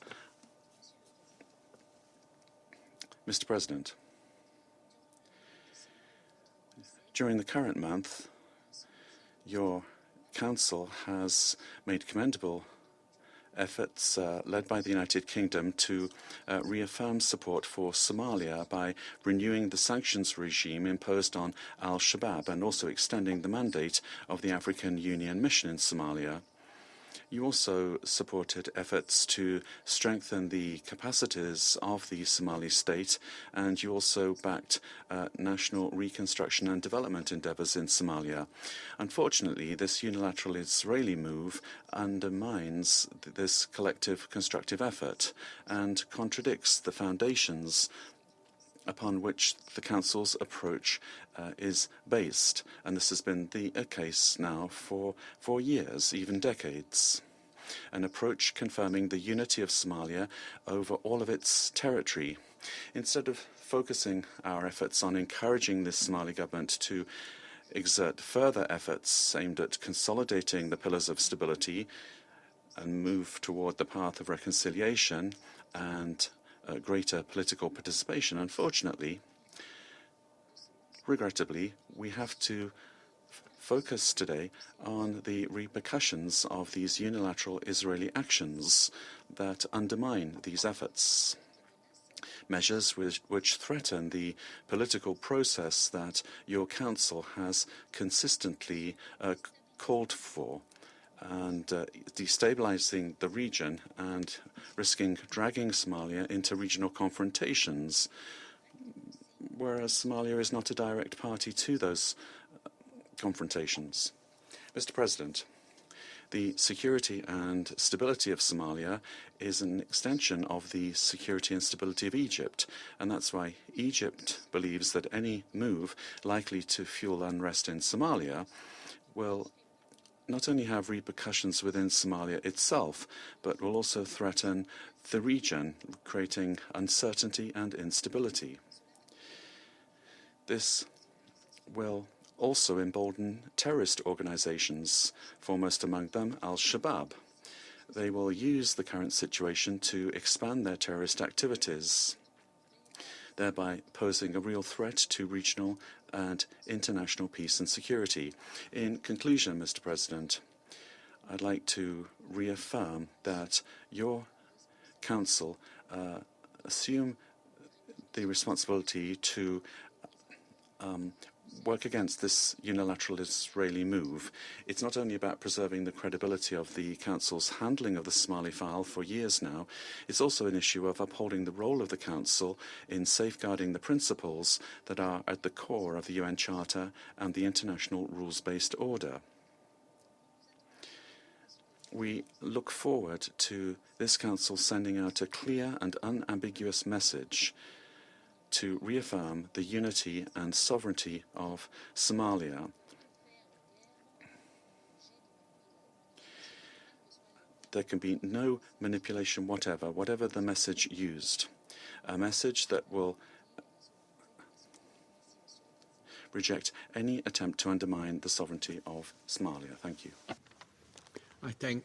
G: Mr. President, during the current month, your Council has made commendable efforts led by the United Kingdom to reaffirm support for Somalia by renewing the sanctions regime imposed on al-Shabaab and also extending the mandate of the African Union mission in Somalia. You also supported efforts to strengthen the capacities of the Somali state, and you also backed national reconstruction and development endeavors in Somalia. Unfortunately, this unilateral Israeli move undermines this collective constructive effort and contradicts the foundations upon which the Council's approach is based. And this has been the case now for years, even decades. An approach confirming the unity of Somalia over all of its territory. Instead of focusing our efforts on encouraging the Somali government to exert further efforts aimed at consolidating the pillars of stability and move toward the path of reconciliation and greater political participation, unfortunately, regrettably, we have to focus today on the repercussions of these unilateral Israeli actions that undermine these efforts. Measures which threaten the political process that your Council has consistently called for, and destabilizing the region and risking dragging Somalia into regional confrontations, whereas Somalia is not a direct party to those confrontations. Mr. President, the security and stability of Somalia is an extension of the security and stability of Egypt, and that's why Egypt believes that any move likely to fuel unrest in Somalia will not only have repercussions within Somalia itself, but will also threaten the region, creating uncertainty and instability. This will also embolden terrorist organizations, foremost among them al-Shabaab. They will use the current situation to expand their terrorist activities, thereby posing a real threat to regional and international peace and security. In conclusion, Mr. President, I'd like to reaffirm that your Council assume the responsibility to work against this unilateral Israeli move. It's not only about preserving the credibility of the Council's handling of the Somali file for years now, it's also an issue of upholding the role of the Council in safeguarding the principles that are at the core of the UN Charter and the international rules-based order. We look forward to this Council sending out a clear and unambiguous message to reaffirm the unity and sovereignty of Somalia. There can be no manipulation whatever the message used. A message that will reject any attempt to undermine the sovereignty of Somalia. Thank you.
A: I thank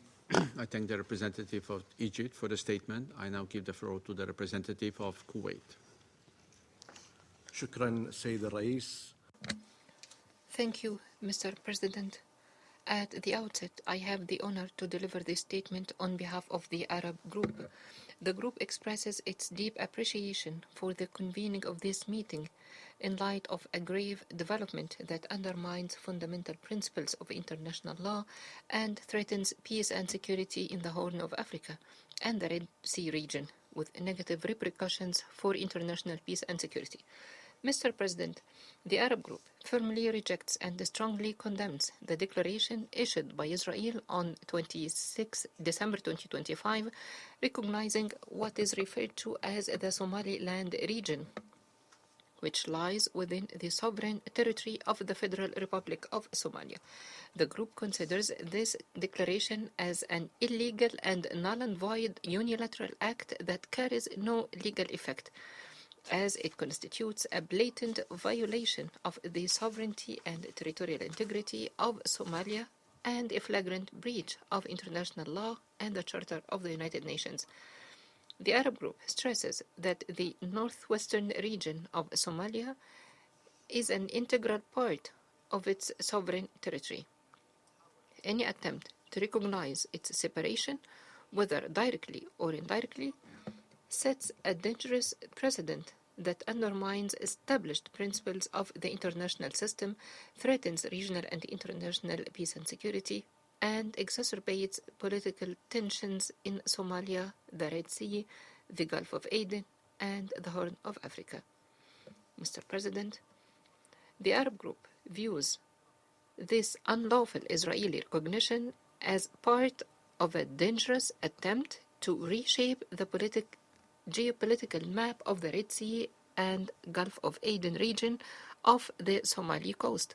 A: the representative of Egypt for the statement. I now give the floor to the representative of Kuwait.
S: شكرا سيد الرئيس.
T: Thank you, Mr. President. At the outset, I have the honor to deliver this statement on behalf of the Arab Group. The group expresses its deep appreciation for the convening of this meeting in light of a grave development that undermines fundamental principles of international law and threatens peace and security in the Horn of Africa and the Red Sea region, with negative repercussions for international peace and security. Mr. President, the Arab Group firmly rejects and strongly condemns the declaration issued by Israel on 26 December 2025, recognizing what is referred to as the Somaliland region, which lies within the sovereign territory of the Federal Republic of Somalia. The group considers this declaration as an illegal and null and void unilateral act that carries no legal effect, as it constitutes a blatant violation of the sovereignty and territorial integrity of Somalia and a flagrant breach of international law and the Charter of the United Nations. The Arab Group stresses that the northwestern region of Somalia is an integral part of its sovereign territory. Any attempt to recognize its separation, whether directly or indirectly, sets a dangerous precedent that undermines established principles of the international system, threatens regional and international peace and security, and exacerbates political tensions in Somalia, the Red Sea, the Gulf of Aden, and the Horn of Africa. Mr. President, the Arab Group views this unlawful Israeli recognition as part of a dangerous attempt to reshape the geopolitical map of the Red Sea and Gulf of Aden region of the Somali coast.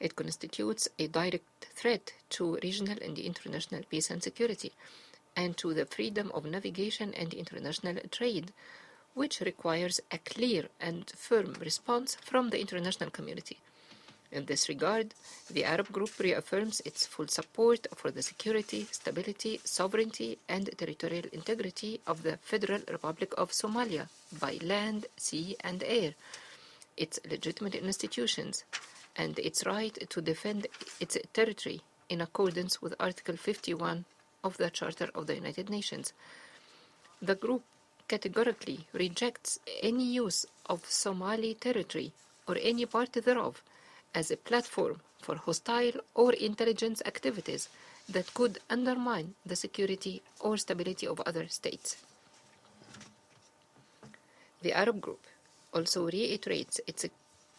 T: It constitutes a direct threat to regional and international peace and security, and to the freedom of navigation and international trade, which requires a clear and firm response from the international community. In this regard, the Arab Group reaffirms its full support for the security, stability, sovereignty, and territorial integrity of the Federal Republic of Somalia by land, sea, and air, its legitimate institutions, and its right to defend its territory in accordance with Article 51 of the Charter of the United Nations. The group categorically rejects any use of Somali territory or any part thereof as a platform for hostile or intelligence activities that could undermine the security or stability of other states. The Arab Group also reiterates its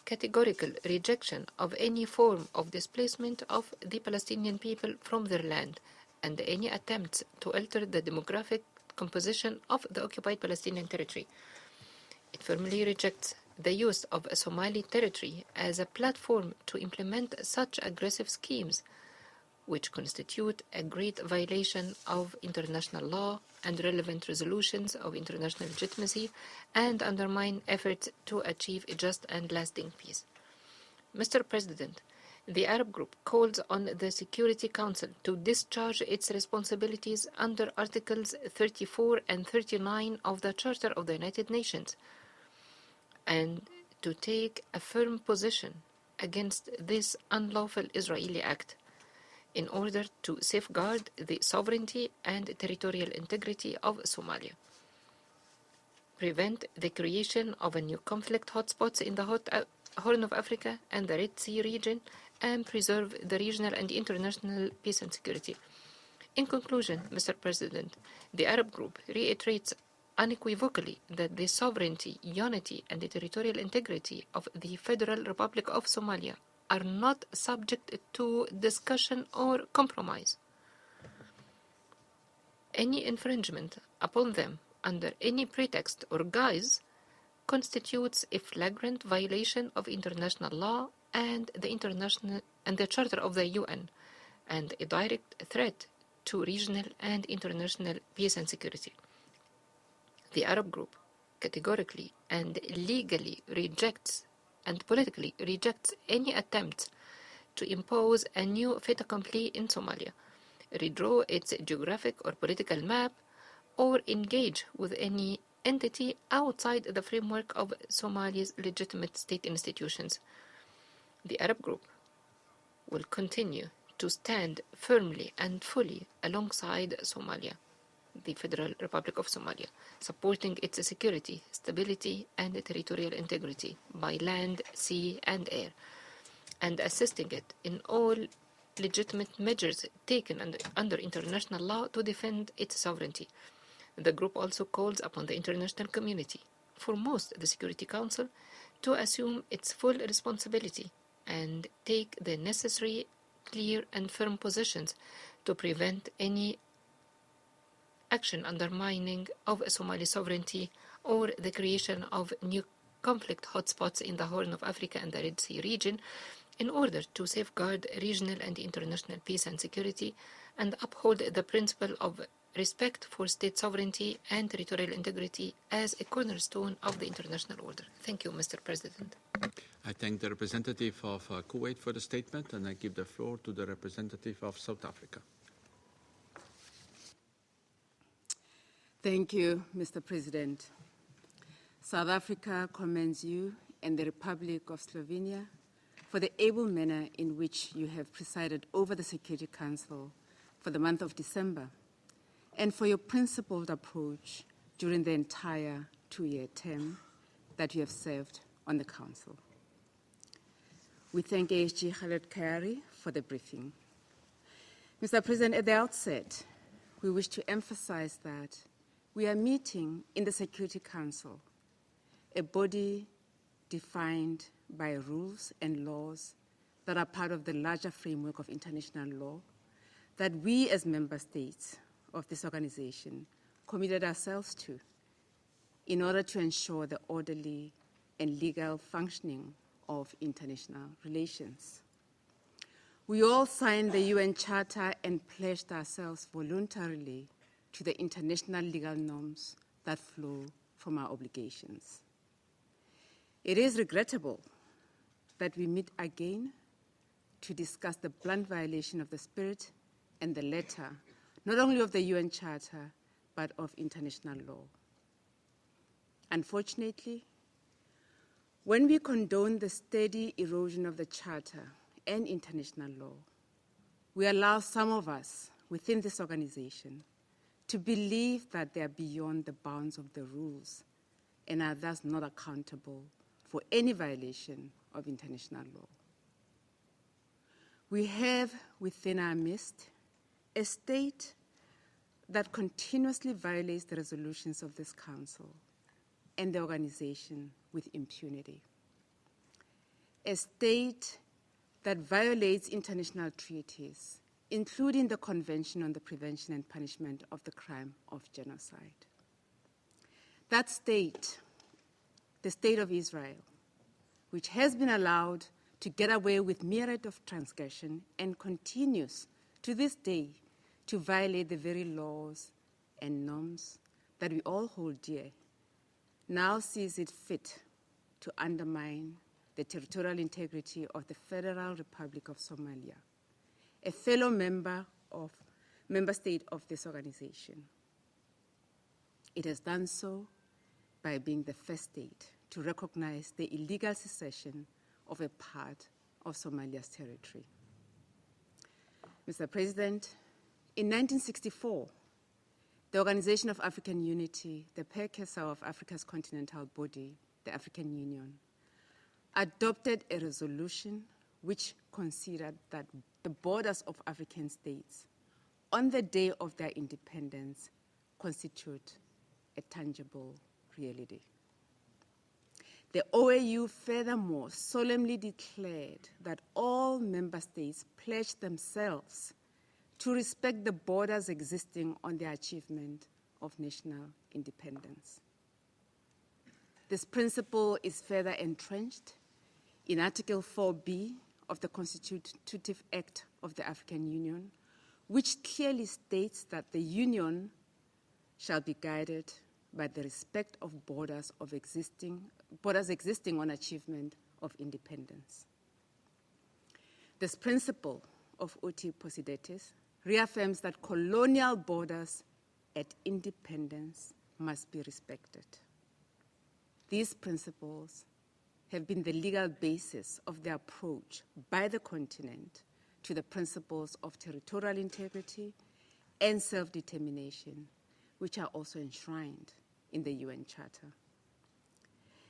T: categorical rejection of any form of displacement of the Palestinian people from their land and any attempts to alter the demographic composition of the occupied Palestinian territory. It firmly rejects the use of Somali territory as a platform to implement such aggressive schemes, which constitute a great violation of international law and relevant resolutions of international legitimacy and undermine efforts to achieve a just and lasting peace. Mr. President, the Arab Group calls on the Security Council to discharge its responsibilities under Articles 34 and 39 of the Charter of the United Nations, and to take a firm position against this unlawful Israeli act in order to safeguard the sovereignty and territorial integrity of Somalia, prevent the creation of a new conflict hotspots in the Horn of Africa and the Red Sea region and preserve the regional and international peace and security. In conclusion, Mr. President, the Arab Group reiterates unequivocally that the sovereignty, unity, and the territorial integrity of the Federal Republic of Somalia are not subject to discussion or compromise. Any infringement upon them under any pretext or guise constitutes a flagrant violation of international law and the Charter of the UN, and a direct threat to regional and international peace and security. The Arab Group categorically and legally rejects and politically rejects any attempt to impose a new fait accompli in Somalia, redraw its geographic or political map, or engage with any entity outside the framework of Somalia's legitimate state institutions. The Arab Group will continue to stand firmly and fully alongside Somalia, the Federal Republic of Somalia, supporting its security, stability, and territorial integrity by land, sea, and air, and assisting it in all legitimate measures taken under international law to defend its sovereignty. The group also calls upon the international community, foremost the Security Council, to assume its full responsibility and take the necessary, clear, and firm positions to prevent any action undermining of Somali sovereignty or the creation of new conflict hotspots in the Horn of Africa and the Red Sea region, in order to safeguard regional and international peace and security and uphold the principle of respect for state sovereignty and territorial integrity as a cornerstone of the international order. Thank you, Mr. President.
A: I thank the representative of Kuwait for the statement, and I give the floor to the representative of South Africa.
U: Thank you, Mr. President. South Africa commends you and the Republic of Slovenia for the able manner in which you have presided over the Security Council for the month of December, and for your principled approach during the entire two-year term that you have served on the Council. We thank ASG Khaled Kayari for the briefing. Mr. President, at the outset, we wish to emphasize that we are meeting in the Security Council, a body defined by rules and laws that are part of the larger framework of international law that we as member states of this organization committed ourselves to in order to ensure the orderly and legal functioning of international relations. We all signed the UN Charter and pledged ourselves voluntarily to the international legal norms that flow from our obligations. It is regrettable that we meet again to discuss the blunt violation of the spirit and the letter, not only of the UN Charter, but of international law. Unfortunately, when we condone the steady erosion of the Charter and international law, we allow some of us within this organization to believe that they are beyond the bounds of the rules and are thus not accountable for any violation of international law. We have within our midst a state that continuously violates the resolutions of this Council and the organization with impunity. A state that violates international treaties, including the Convention on the Prevention and Punishment of the Crime of Genocide. That state, the State of Israel, which has been allowed to get away with myriad of transgression and continues to this day to violate the very laws and norms that we all hold dear, now sees it fit to undermine the territorial integrity of the Federal Republic of Somalia, a fellow member state of this organization. It has done so by being the first state to recognize the illegal secession of a part of Somalia's territory. Mr. President, in 1964, the Organization of African Unity, the precursor of Africa's continental body, the African Union, adopted a resolution which considered that the borders of African states on the day of their independence constitute a tangible reality. The OAU furthermore solemnly declared that all member states pledged themselves to respect the borders existing on the achievement of national independence. This principle is further entrenched in Article 4B of the Constitutive Act of the African Union, which clearly states that the Union shall be guided by the respect of borders existing on achievement of independence. This principle of uti possidetis reaffirms that colonial borders at independence must be respected. These principles have been the legal basis of the approach by the continent to the principles of territorial integrity and self-determination, which are also enshrined in the UN Charter.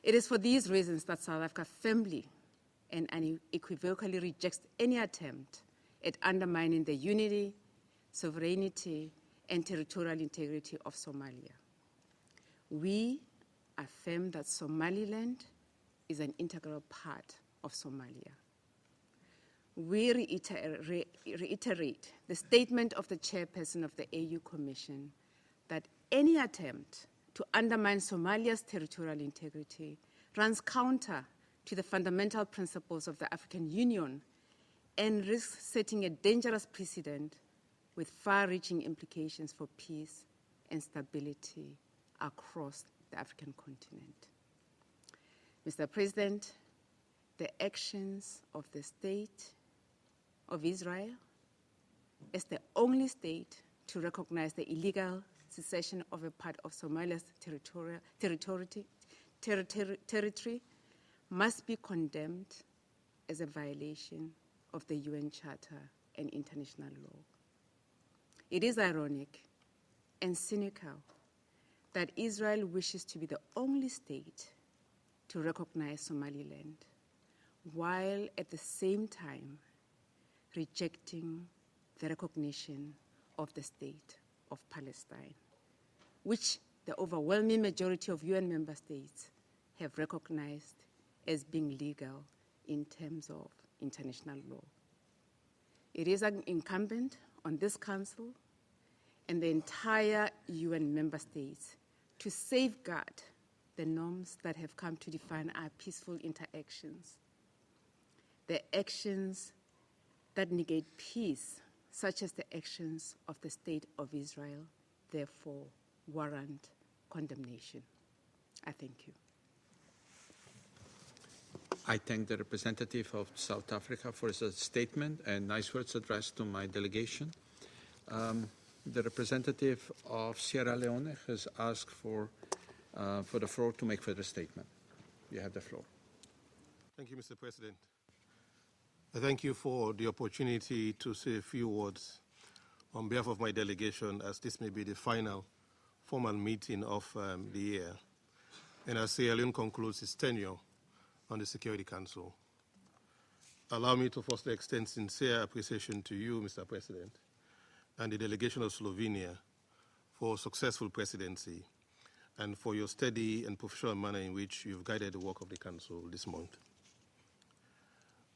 U: It is for these reasons that South Africa firmly and unequivocally rejects any attempt at undermining the unity, sovereignty, and territorial integrity of Somalia. We affirm that Somaliland is an integral part of Somalia. We reiterate the statement of the chairperson of the AU Commission that any attempt to undermine Somalia's territorial integrity runs counter to the fundamental principles of the African Union and risks setting a dangerous precedent with far-reaching implications for peace and stability across the African continent. Mr. President, the actions of the State of Israel as the only state to recognize the illegal secession of a part of Somalia's territory must be condemned as a violation of the UN Charter and international law. It is ironic and cynical that Israel wishes to be the only state to recognize Somaliland, while at the same time rejecting the recognition of the state of Palestine, which the overwhelming majority of UN member states have recognized as being legal in terms of international law. It is incumbent on this Council and the entire UN member states to safeguard the norms that have come to define our peaceful interactions. The actions that negate peace, such as the actions of the State of Israel, therefore warrant condemnation. I thank you.
A: I thank the representative of South Africa for his statement and nice words addressed to my delegation. The representative of Sierra Leone has asked for the floor to make further statement. You have the floor.
C: Thank you, Mr. President. I thank you for the opportunity to say a few words on behalf of my delegation, as this may be the final formal meeting of the year, and as Sierra Leone concludes its tenure on the Security Council. Allow me to first extend sincere appreciation to you, Mr. President, and the delegation of Slovenia for successful presidency and for your steady and professional manner in which you've guided the work of the Council this month.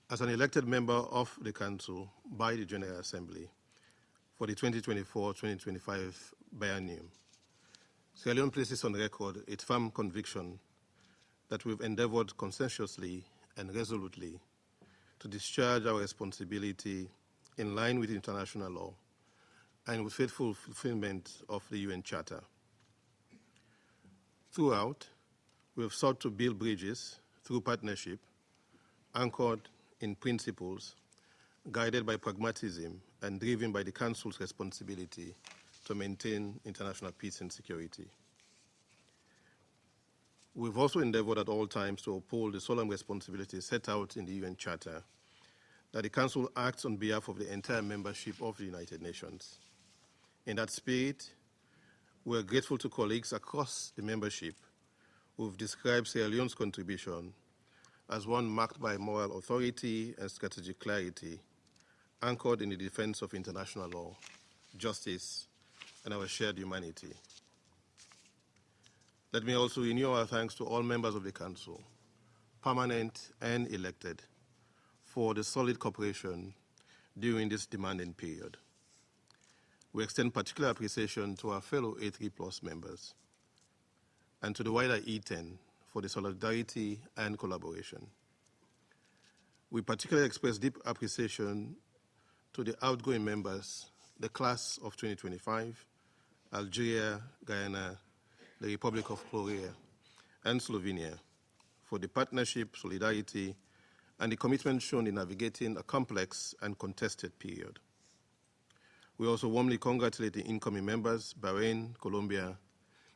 C: As an elected member of the Council by the General Assembly for the 2024-2025 biennium, Sierra Leone places on record its firm conviction that we've endeavored conscientiously and resolutely to discharge our responsibility in line with international law and with faithful fulfillment of the UN Charter. Throughout, we have sought to build bridges through partnership anchored in principles, guided by pragmatism and driven by the Council's responsibility to maintain international peace and security. We've also endeavored at all times to uphold the solemn responsibilities set out in the UN Charter, that the Council acts on behalf of the entire membership of the United Nations. In that spirit, we are grateful to colleagues across the membership who have described Sierra Leone's contribution as one marked by moral authority and strategic clarity, anchored in the defense of international law, justice, and our shared humanity. Let me also renew our thanks to all members of the Council, permanent and elected, for the solid cooperation during this demanding period. We extend particular appreciation to our fellow A3+ members and to the wider E10 for the solidarity and collaboration. We particularly express deep appreciation to the outgoing members, the class of 2025, Algeria, Guyana, the Republic of Korea, and Slovenia, for the partnership, solidarity, and the commitment shown in navigating a complex and contested period. We also warmly congratulate the incoming members, Bahrain, Colombia,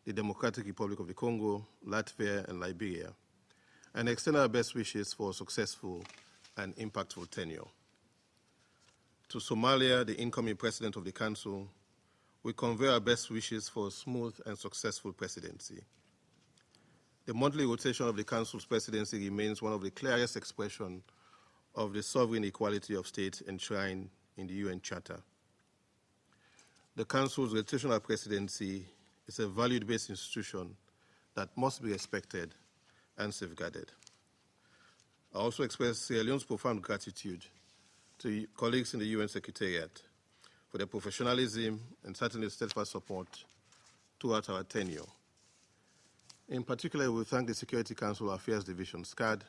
C: the Democratic Republic of the Congo, Latvia, and Liberia, and extend our best wishes for a successful and impactful tenure. To Somalia, the incoming President of the Council, we convey our best wishes for a smooth and successful presidency. The monthly rotation of the Council's presidency remains one of the clearest expressions of the sovereign equality of states enshrined in the UN Charter. The Council's rotational presidency is a value-based institution that must be respected and safeguarded. I also express Sierra Leone's profound gratitude to colleagues in the UN Secretariat for their professionalism and certainly steadfast support throughout our tenure. In particular, we thank the Security Council Affairs Division, SCAD,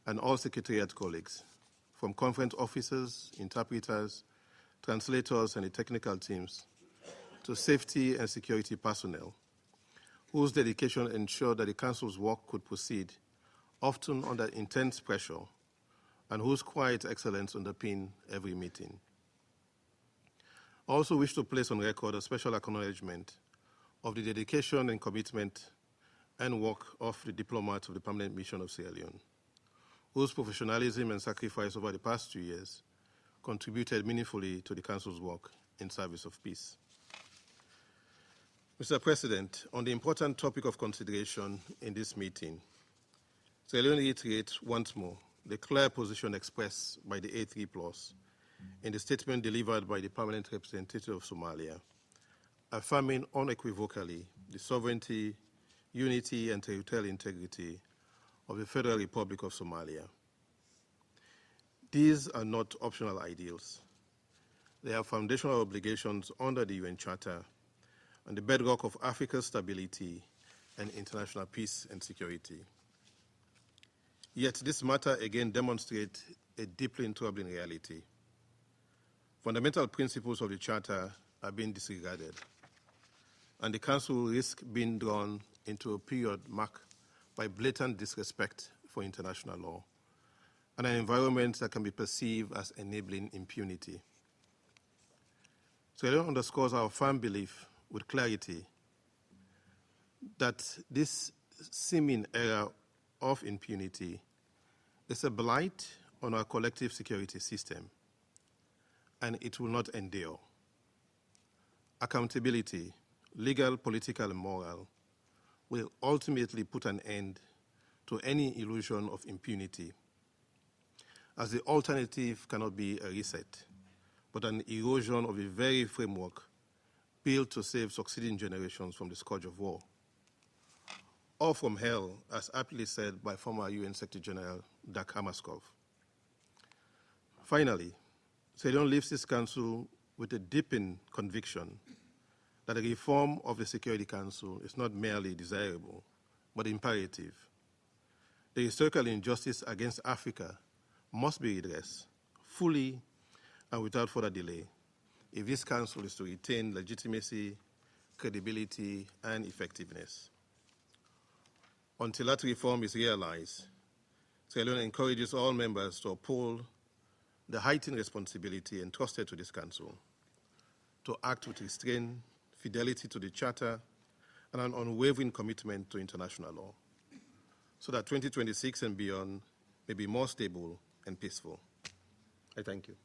C: and all Secretariat colleagues, from conference officers, interpreters, translators, and the technical teams, to safety and security personnel, whose dedication ensured that the Council's work could proceed, often under intense pressure, and whose quiet excellence underpin every meeting. I also wish to place on record a special acknowledgement of the dedication and commitment and work of the diplomats of the Permanent Mission of Sierra Leone, whose professionalism and sacrifice over the past 2 years contributed meaningfully to the Council's work in service of peace. Mr. President, on the important topic of consideration in this meeting, Sierra Leone reiterates once more the clear position expressed by the A3+ in the statement delivered by the Permanent Representative of Somalia, affirming unequivocally the sovereignty, unity, and territorial integrity of the Federal Republic of Somalia. These are not optional ideals. They are foundational obligations under the UN Charter and the bedrock of Africa's stability and international peace and security. Yet this matter again demonstrates a deeply troubling reality. Fundamental principles of the Charter are being disregarded, and the Council risks being drawn into a period marked by blatant disrespect for international law and an environment that can be perceived as enabling impunity. Sierra Leone underscores our firm belief with clarity that this seeming era of impunity is a blight on our collective security system, and it will not endure. Accountability, legal, political, and moral, will ultimately put an end to any illusion of impunity, as the alternative cannot be a reset, but an erosion of the very framework built to save succeeding generations from the scourge of war, or from hell, as aptly said by former UN Secretary General Dag Hammarskjöld. Finally, Sierra Leone leaves this Council with a deepened conviction that a reform of the Security Council is not merely desirable, but imperative. The historical injustice against Africa must be redressed fully and without further delay if this Council is to retain legitimacy, credibility, and effectiveness. Until that reform is realized, Sierra Leone encourages all members to uphold the heightened responsibility entrusted to this Council, to act with restraint, fidelity to the Charter, and an unwavering commitment to international law, so that 2026 and beyond may be more stable and peaceful. I thank you.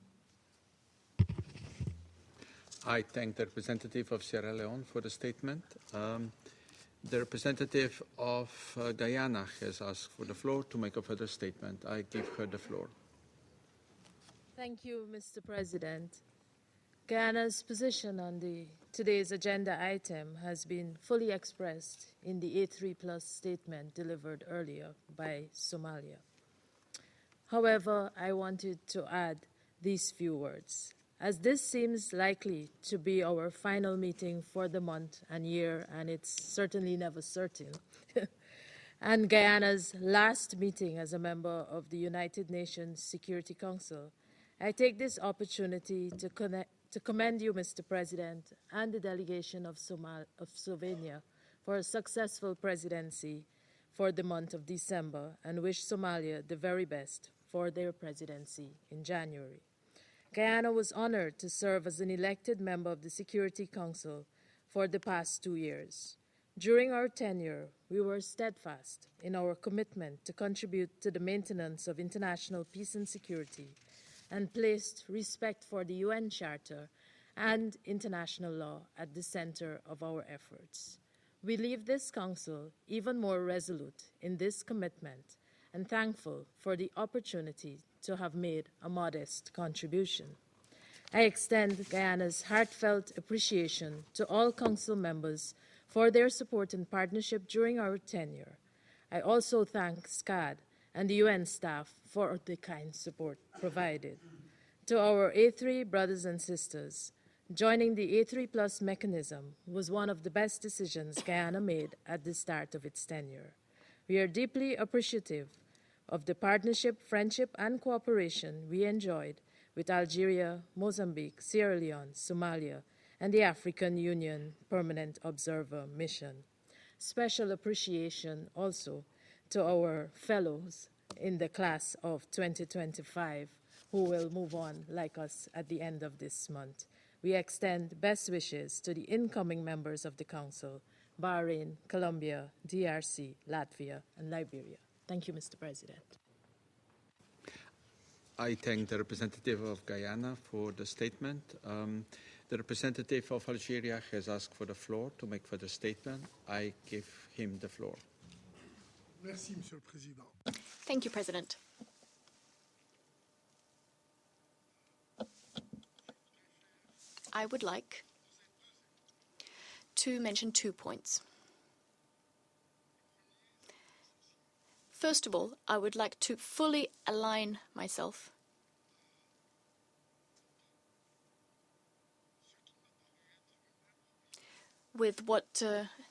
A: I thank the representative of Sierra Leone for the statement. The representative of Guyana has asked for the floor to make a further statement. I give her the floor.
E: Thank you, Mr. President. Guyana's position on today's agenda item has been fully expressed in the A3+ statement delivered earlier by Somalia. However, I wanted to add these few words. As this seems likely to be our final meeting for the month and year, and it's certainly never certain, and Guyana's last meeting as a member of the United Nations Security Council, I take this opportunity to commend you, Mr. President, and the delegation of Slovenia for a successful presidency for the month of December, and wish Somalia the very best for their presidency in January. Guyana was honored to serve as an elected member of the Security Council for the past 2 years. During our tenure, we were steadfast in our commitment to contribute to the maintenance of international peace and security, and placed respect for the UN Charter and international law at the center of our efforts. We leave this Council even more resolute in this commitment and thankful for the opportunity to have made a modest contribution. I extend Guyana's heartfelt appreciation to all Council members for their support and partnership during our tenure. I also thank SCAD and the UN staff for the kind support provided. To our A3 brothers and sisters, joining the A3+ mechanism was one of the best decisions Guyana made at the start of its tenure. We are deeply appreciative of the partnership, friendship, and cooperation we enjoyed with Algeria, Mozambique, Sierra Leone, Somalia, and the African Union Permanent Observer Mission. Special appreciation also to our fellows in the class of 2025 who will move on like us at the end of this month. We extend best wishes to the incoming members of the Council, Bahrain, Colombia, DRC, Latvia, and Liberia. Thank you, Mr. President.
A: I thank the representative of Guyana for the statement. The representative of Algeria has asked for the floor to make further statement. I give him the floor.
V: Merci, Monsieur le Président.
L: Thank you, President. I would like to mention 2 points. First of all, I would like to fully align myself with what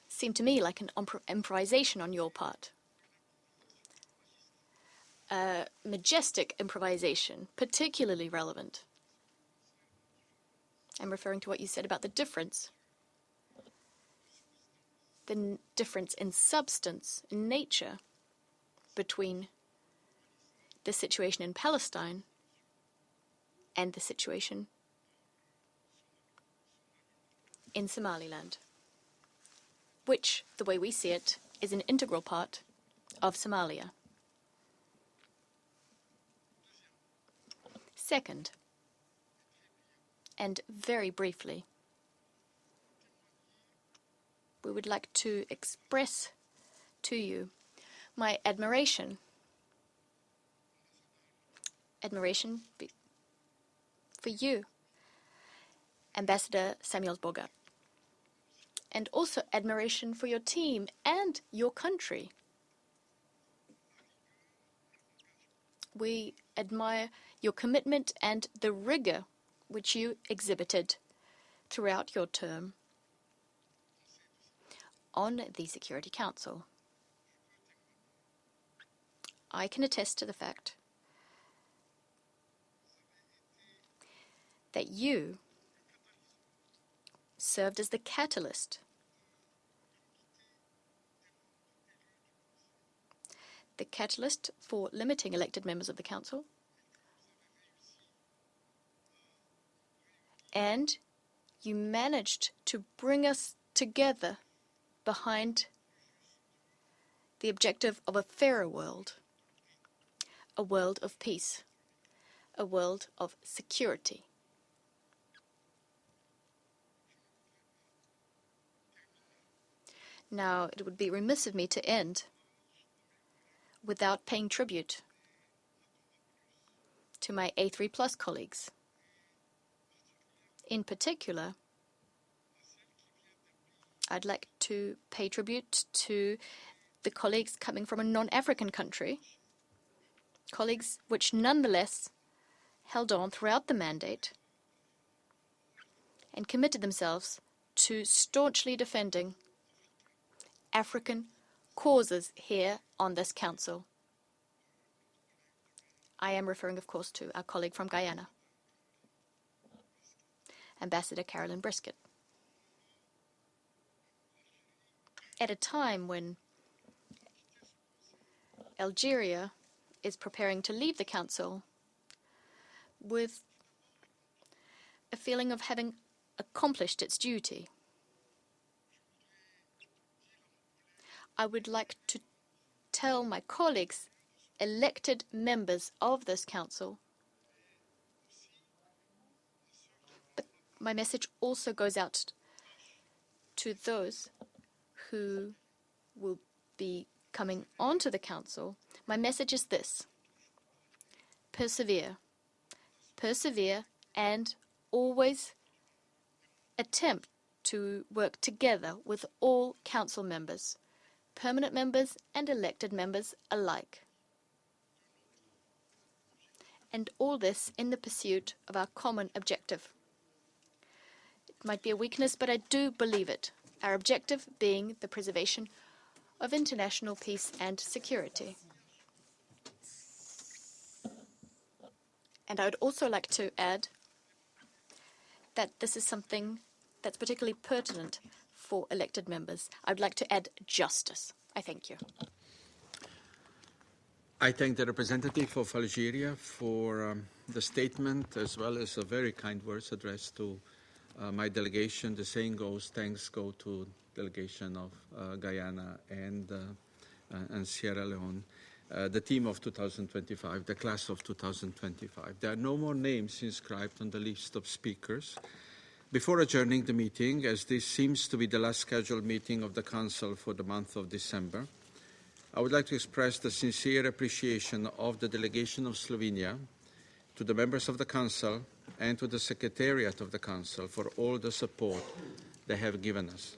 L: seemed to me like an improvisation on your part. Majestic improvisation, particularly relevant. I'm referring to what you said about the difference in substance, in nature, between the situation in Palestine and the situation in Somaliland, which, the way we see it, is an integral part of Somalia. Second, and very briefly, we would like to express to you my admiration for you, Ambassador Samuel Boga, and also admiration for your team and your country. We admire your commitment and the rigor which you exhibited throughout your term on the Security Council. I can attest to the fact that you served as the catalyst for limiting elected members of the Council, and you managed to bring us together behind the objective of a fairer world, a world of peace, a world of security. Now, it would be remiss of me to end without paying tribute to my A3+ colleagues. In particular, I'd like to pay tribute to the colleagues coming from a non-African country, colleagues which nonetheless held on throughout the mandate and committed themselves to staunchly defending African causes here on this council. I am referring, of course, to our colleague from Guyana, Ambassador Carolyn Brisket. At a time when Algeria is preparing to leave the Council with a feeling of having accomplished its duty, I would like to tell my colleagues, elected members of this Council, but my message also goes out to those who will be coming onto the Council. My message is this: persevere. Persevere and always attempt to work together with all Council members, permanent members and elected members alike. And all this in the pursuit of our common objective. It might be a weakness, but I do believe it. Our objective being the preservation of international peace and security. And I would also like to add that this is something that's particularly pertinent for elected members. I would like to add justice. I thank you.
A: I thank the representative of Algeria for the statement, as well as the very kind words addressed to my delegation. The saying goes, thanks go to delegation of Guyana and Sierra Leone, the team of 2025, the class of 2025. There are no more names inscribed on the list of speakers. Before adjourning the meeting, as this seems to be the last scheduled meeting of the Council for the month of December, I would like to express the sincere appreciation of the delegation of Slovenia to the members of the Council and to the Secretariat of the Council for all the support they have given us.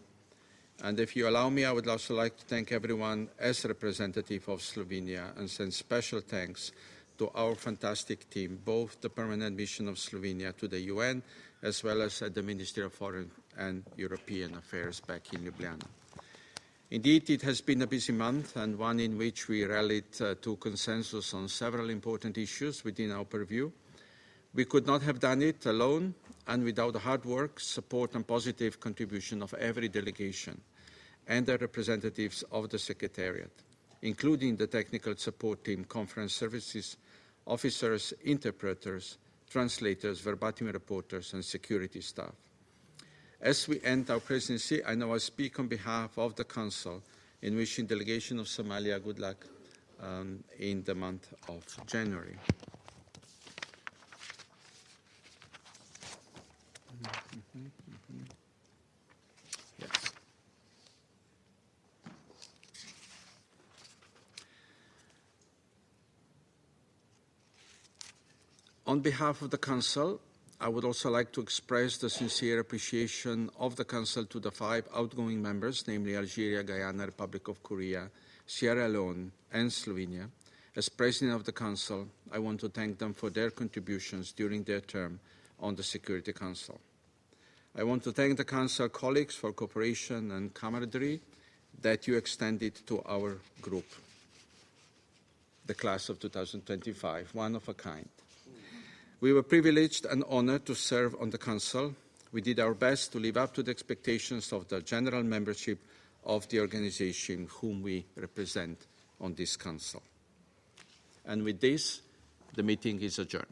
A: And if you allow me, I would also like to thank everyone as representative of Slovenia and send special thanks to our fantastic team, both the Permanent Mission of Slovenia to the UN, as well as at the Ministry of Foreign and European Affairs back in Ljubljana. Indeed, it has been a busy month and one in which we rallied to consensus on several important issues within our purview. We could not have done it alone and without the hard work, support and positive contribution of every delegation and the representatives of the Secretariat, including the technical support team, conference services, officers, interpreters, translators, verbatim reporters and security staff. As we end our presidency, I now speak on behalf of the Council in wishing the delegation of Somalia good luck in the month of January. Yes. On behalf of the Council, I would also like to express the sincere appreciation of the Council to the 5 outgoing members, namely Algeria, Guyana, Republic of Korea, Sierra Leone, and Slovenia. As President of the Council, I want to thank them for their contributions during their term on the Security Council. I want to thank the Council colleagues for cooperation and camaraderie that you extended to our group, the class of 2025, one of a kind. We were privileged and honored to serve on the Council. We did our best to live up to the expectations of the general membership of the organization whom we represent on this Council. And with this, the meeting is adjourned.